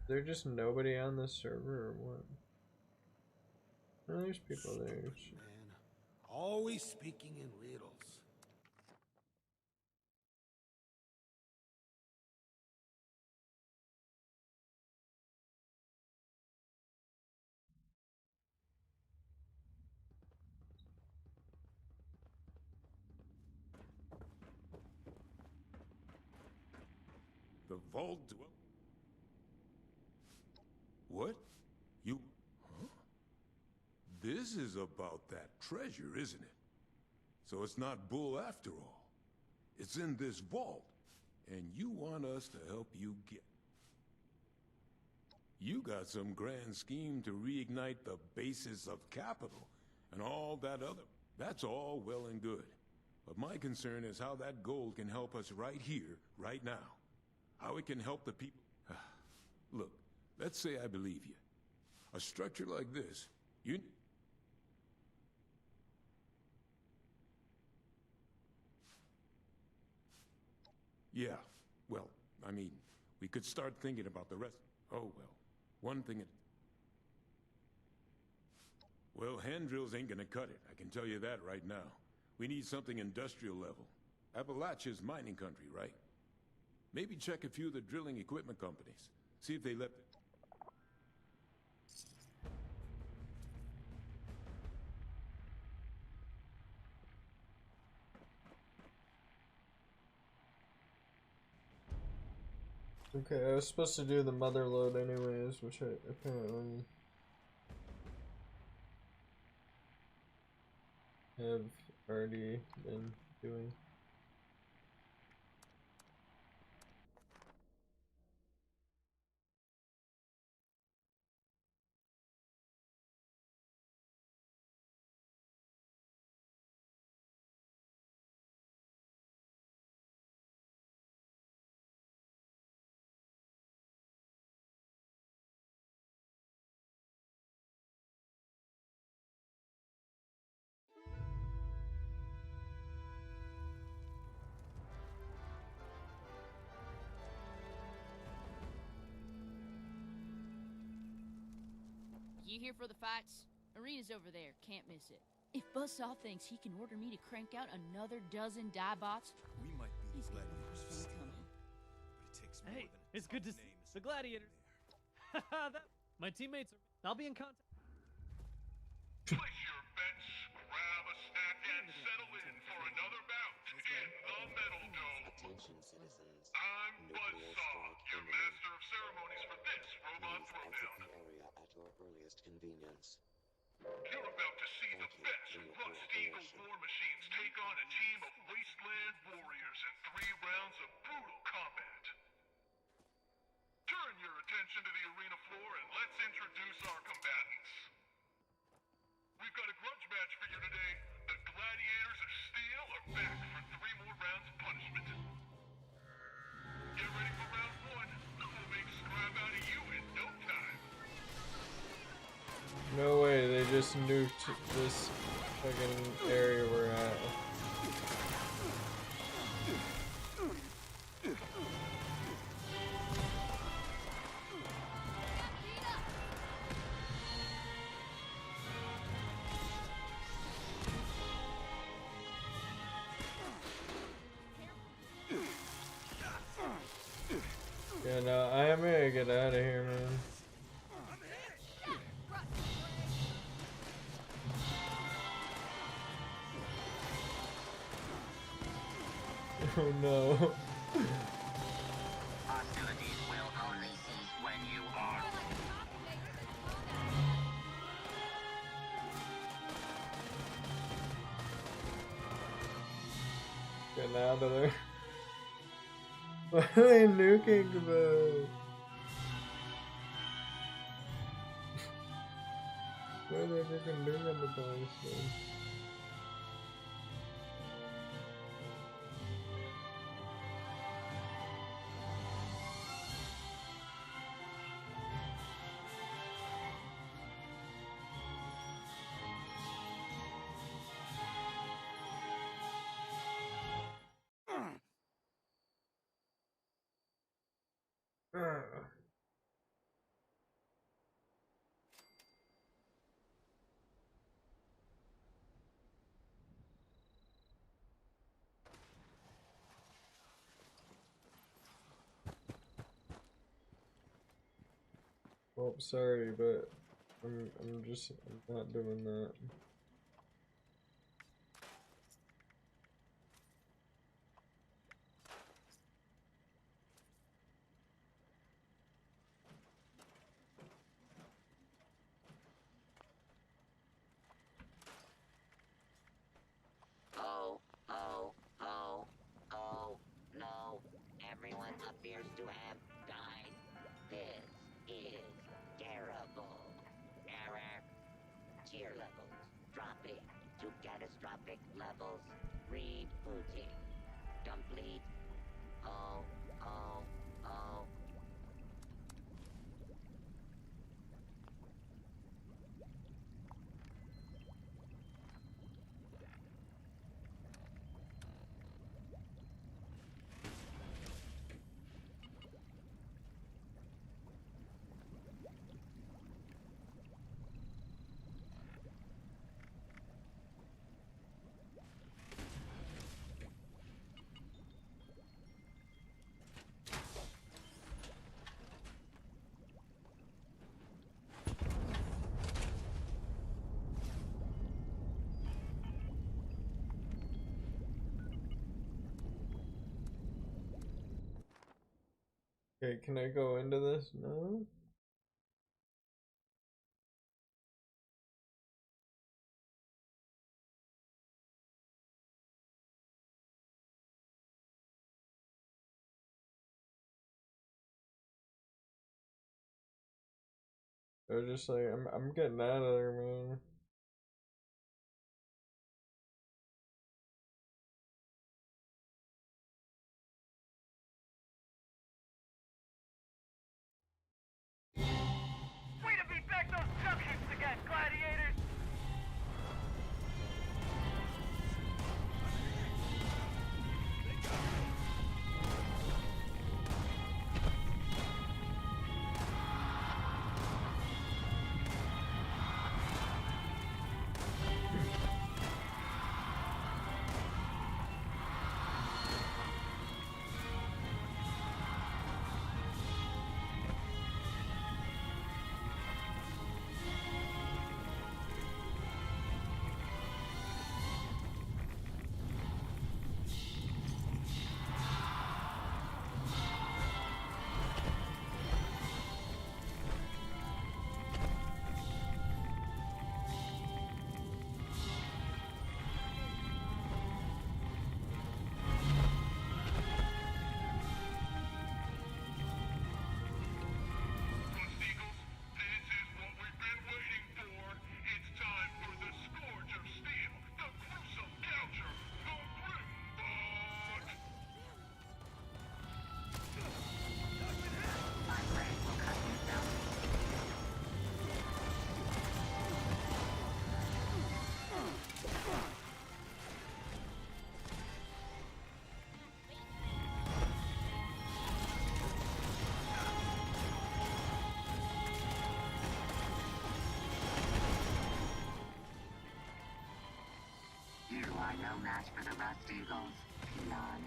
[SPEAKER 1] there just nobody on this server or what? Oh, there's people there.
[SPEAKER 6] Man, always speaking in riddles.
[SPEAKER 15] The vault dwell... What? You... Huh? This is about that treasure, isn't it? So it's not bull after all. It's in this vault, and you want us to help you get... You got some grand scheme to reignite the basis of capital, and all that other... That's all well and good. But my concern is how that gold can help us right here, right now. How it can help the people... Look, let's say I believe you. A structure like this, you... Yeah, well, I mean, we could start thinking about the rest. Oh, well, one thing... Well, hand drills ain't gonna cut it, I can tell you that right now. We need something industrial level. Appalachia's mining country, right? Maybe check a few of the drilling equipment companies. See if they let...
[SPEAKER 1] Okay, I was supposed to do the mother load anyways, which I apparently have already been doing.
[SPEAKER 5] You here for the fights? Arena's over there, can't miss it. If Buzzsaw thinks he can order me to crank out another dozen die bots,
[SPEAKER 22] we might be the gladiators
[SPEAKER 5] coming.
[SPEAKER 22] But it takes more
[SPEAKER 23] hey,
[SPEAKER 22] than
[SPEAKER 23] it's good to see the gladiators.
[SPEAKER 8] My teammates are... I'll be in contact.
[SPEAKER 2] Place your bets, grab a snack, and settle in for another bout in the Metal Dome.
[SPEAKER 22] Attention, citizens.
[SPEAKER 2] I'm
[SPEAKER 22] Nuclear
[SPEAKER 2] Buzzsaw,
[SPEAKER 22] strike
[SPEAKER 2] your
[SPEAKER 22] imminent.
[SPEAKER 2] master of ceremonies for this robot
[SPEAKER 22] Please exit
[SPEAKER 2] throwdown.
[SPEAKER 22] the area at your earliest convenience.
[SPEAKER 2] You're about to see the best Rust Eagle war machines take on a team of wasteland warriors in 3 rounds of brutal combat. Turn your attention to the arena floor and let's introduce our combatants. We've got a grudge match for you today. The Gladiators of Steel are back for 3 more rounds of punishment. Get ready for round 1. We'll make scrap out of you in no time.
[SPEAKER 1] No way, they just nuked this fucking area we're at. Yeah, no, I am gonna get out of here, man. Oh no.
[SPEAKER 23] Hostilities will only cease when you are.
[SPEAKER 1] Get out of there. Why are they nuking though? Why are they freaking nuking the place, man? Well, sorry, but I'm not doing that.
[SPEAKER 4] Oh, oh, oh, oh, no. Everyone appears to have died. This is terrible. Error. Tier levels dropping to catastrophic levels. Rebooting. Complete. Oh, oh, oh.
[SPEAKER 1] Okay, can I go into this? No? They're just like, I'm getting out of there, man.
[SPEAKER 10] Way to beat back those jump hits again, gladiators!
[SPEAKER 23] match for the Rust Eagles, peon.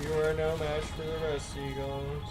[SPEAKER 1] You are no match for the Rust Eagles.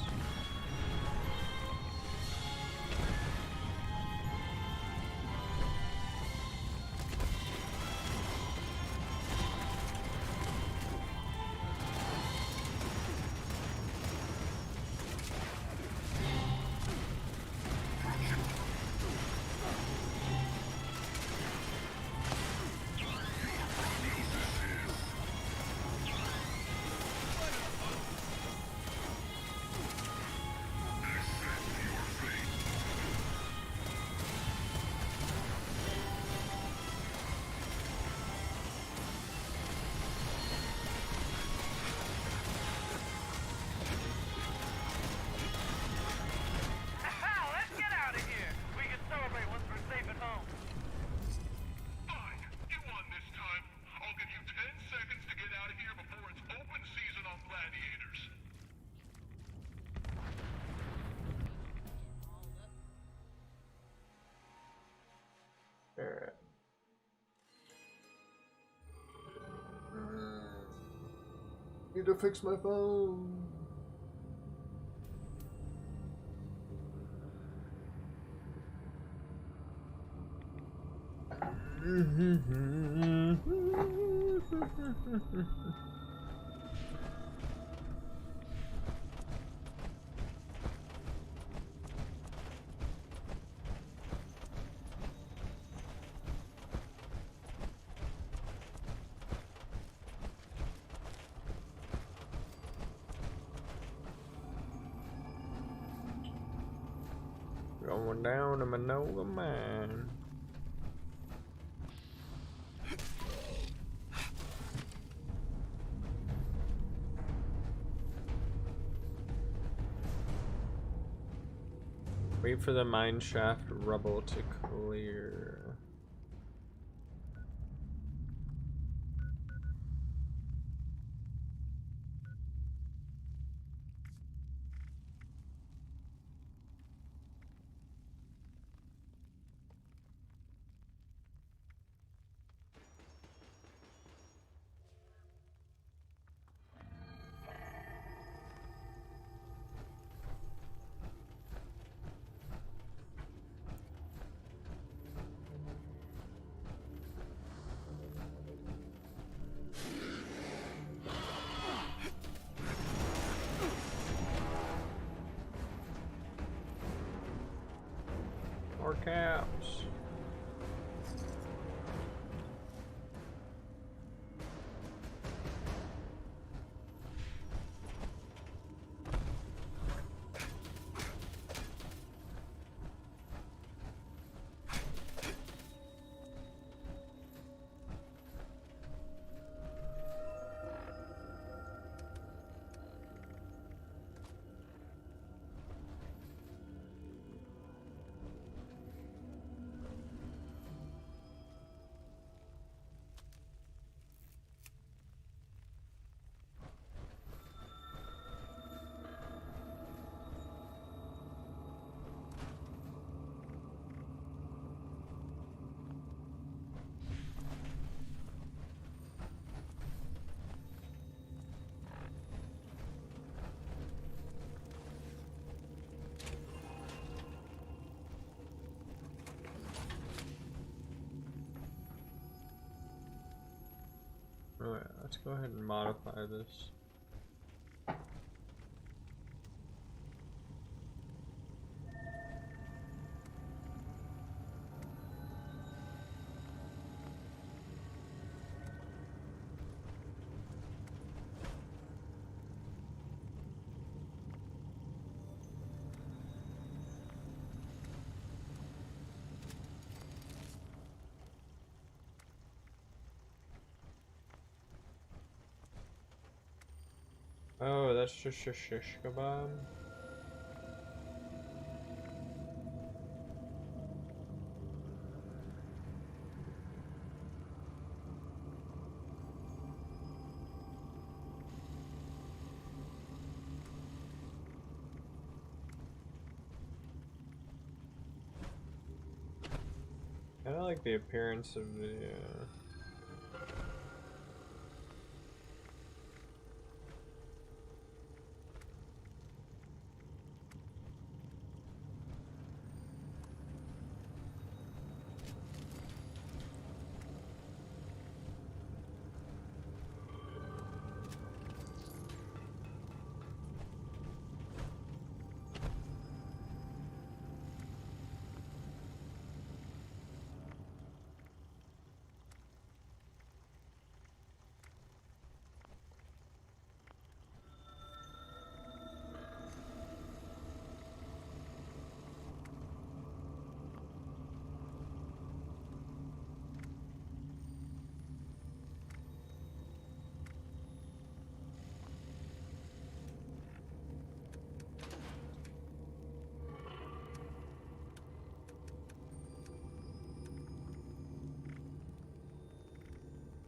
[SPEAKER 1] Need to fix my phone. Going down to Manoga Mine. Wait for the mine shaft rubble to clear. More caps. Alright, let's go ahead and modify this. Oh, that's just a shish kebab. Kinda like like the appearance of the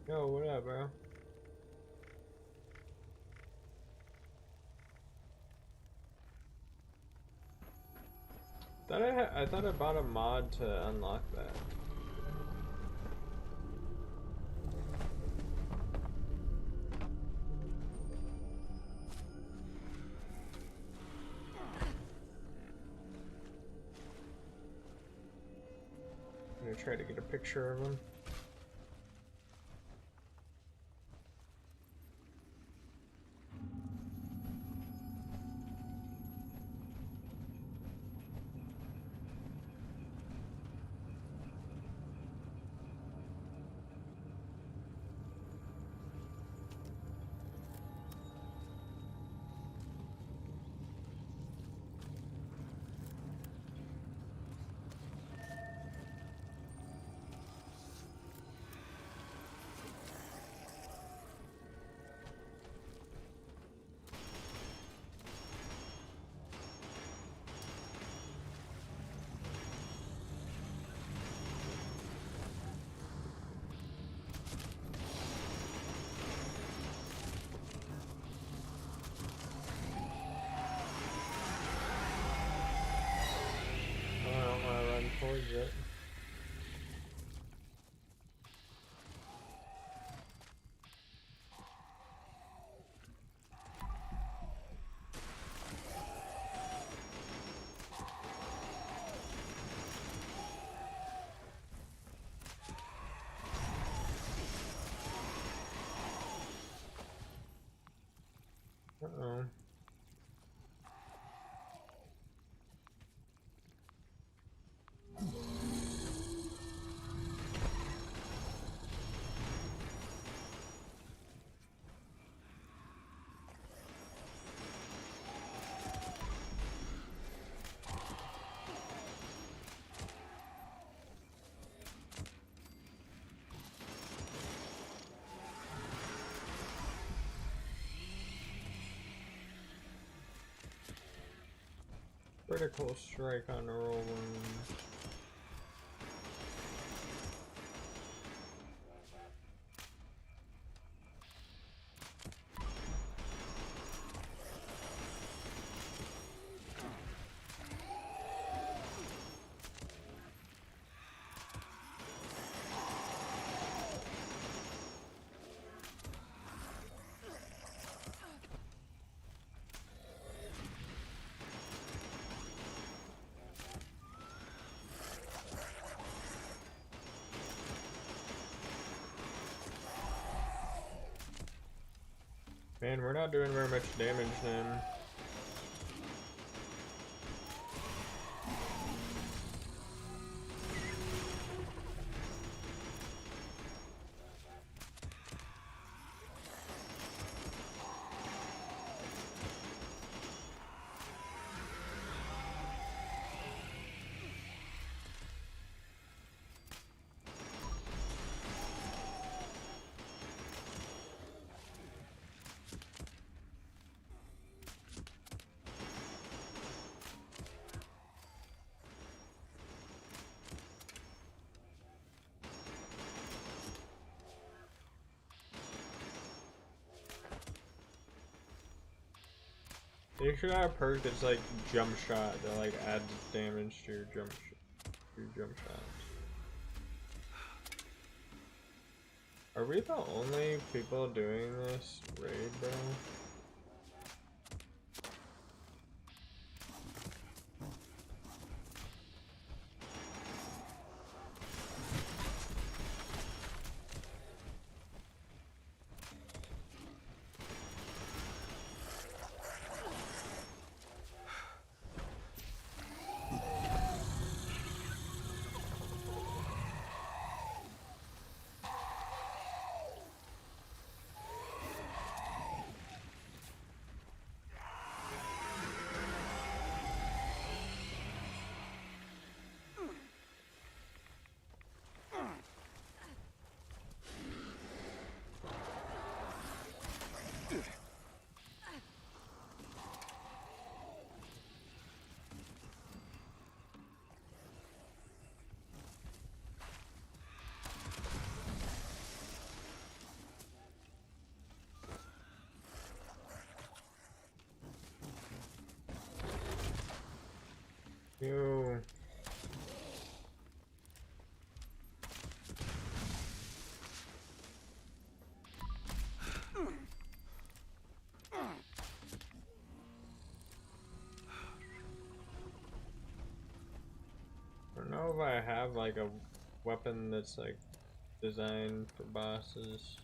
[SPEAKER 1] Yo, what up, bro? I thought I bought a mod to unlock that. I'm gonna try to get a picture of him. Towards it. Uh-oh. Critical strike on the roll one. Man, we're not doing very much damage then. You should have a perk that's like jump shot that like adds damage to your jump shots. Are we the only people doing this raid, bro? Yo. I don't know if I have like a weapon that's like designed for bosses.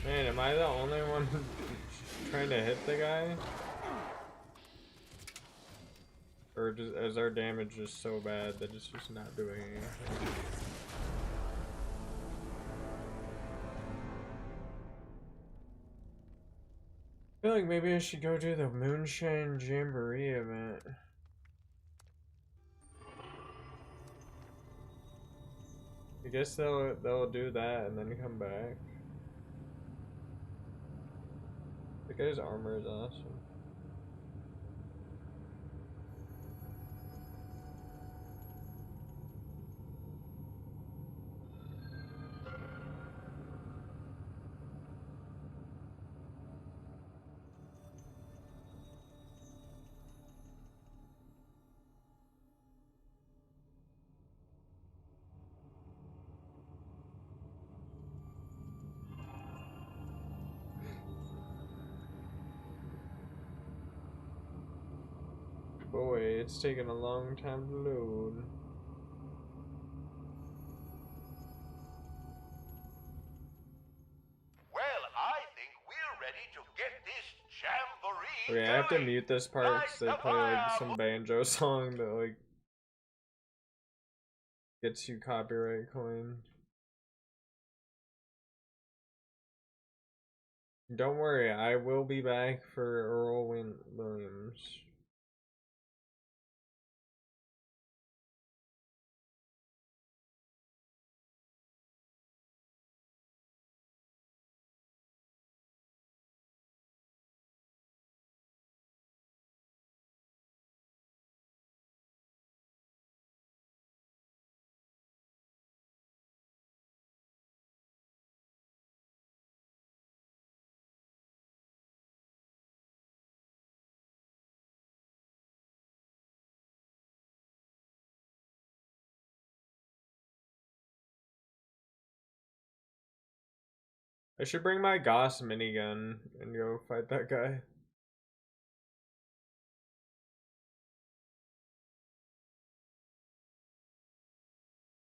[SPEAKER 1] Man, am I the only one trying to hit the guy? Or is our damage just so bad that it's just not doing anything? I feel like maybe I should go do the Moonshine Jamboree event. I guess they'll do that and then come back. The guy's armor is awesome. Boy, it's taking a long time to load.
[SPEAKER 20] Well, I think we're ready to get this jamboree
[SPEAKER 1] Okay, I have to
[SPEAKER 20] going.
[SPEAKER 1] mute this part because they play like some banjo song that like gets you copyright coin. Don't worry, I will be back for Earl Williams. I should bring my Goss minigun and go fight that guy.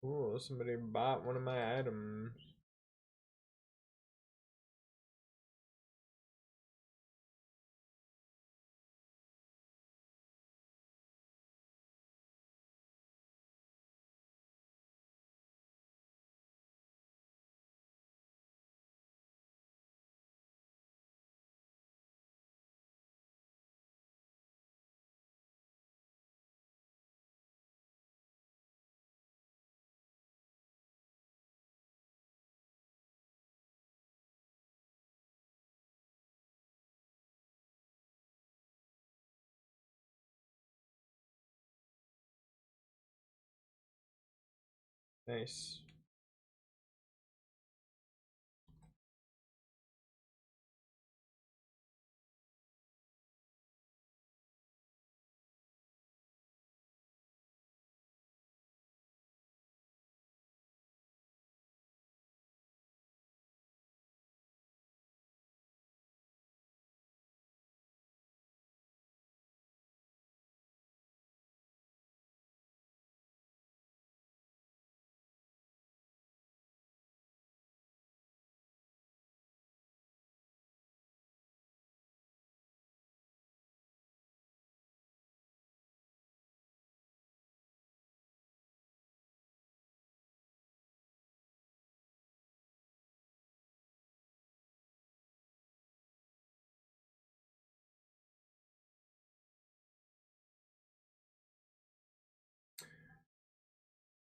[SPEAKER 1] Ooh, somebody bought one of my items. Nice.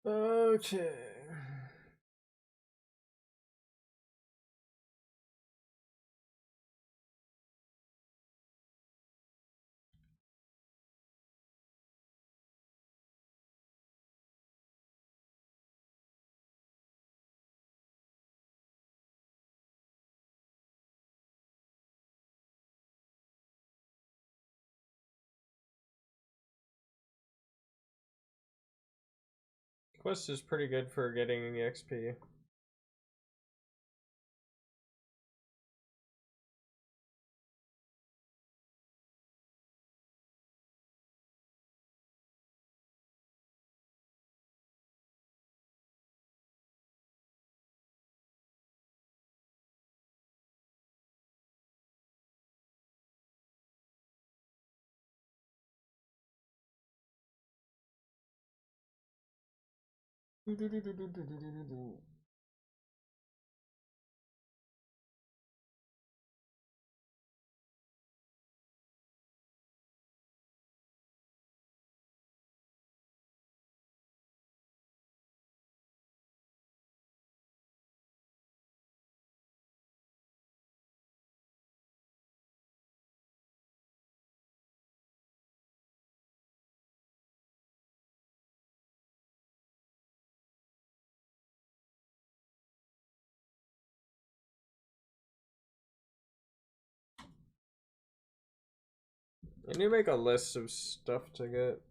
[SPEAKER 1] Okay. Quest is pretty good for getting EXP. I need to make a list of stuff to get.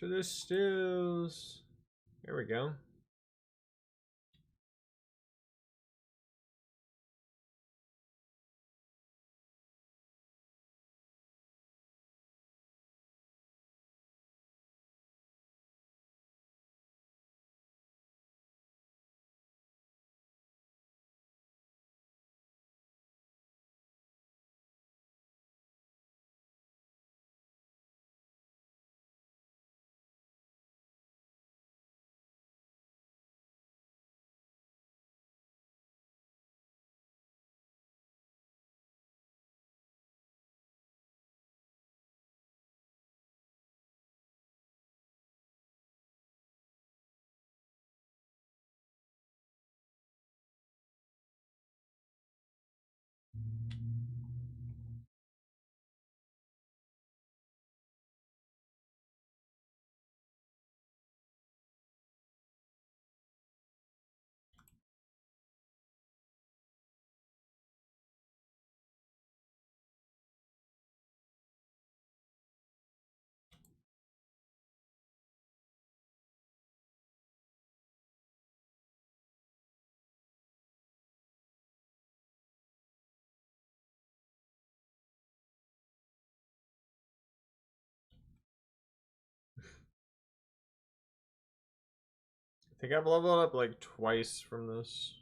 [SPEAKER 1] To the stills. Here we go. I think I've leveled up like twice from this.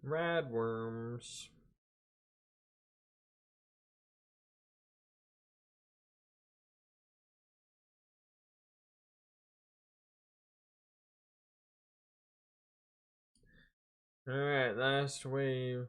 [SPEAKER 1] Radworms. Alright, last wave.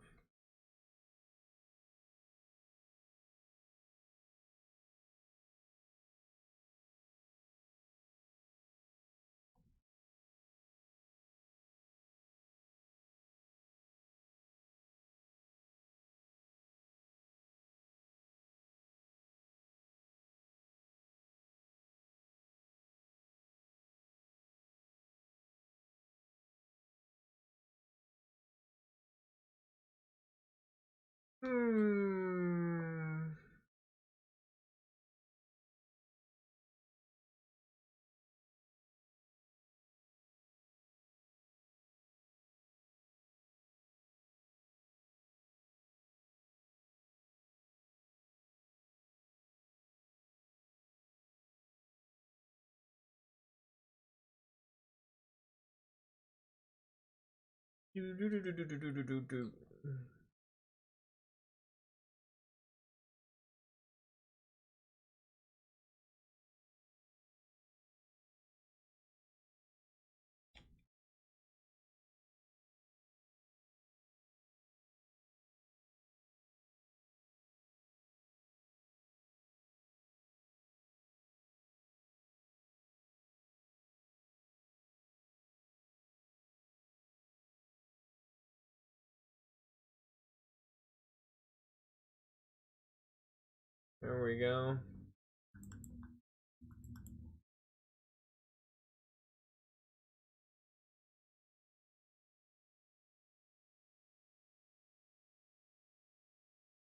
[SPEAKER 1] There we go.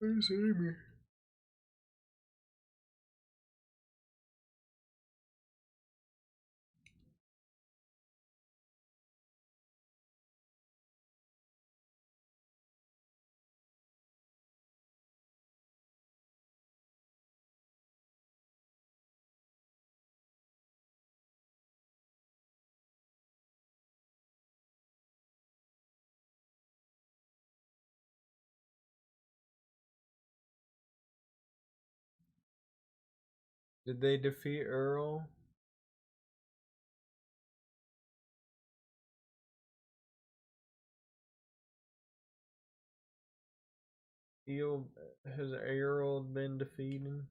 [SPEAKER 1] Where's Amy? Did they defeat Earl? Has Earl been defeated?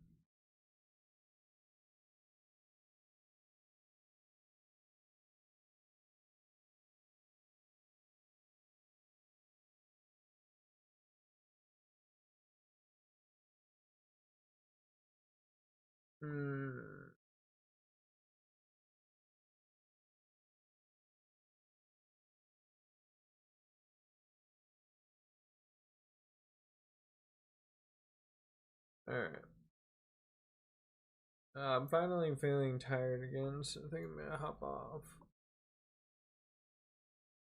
[SPEAKER 1] Alright. I'm finally feeling tired again, so I think I'm gonna hop off.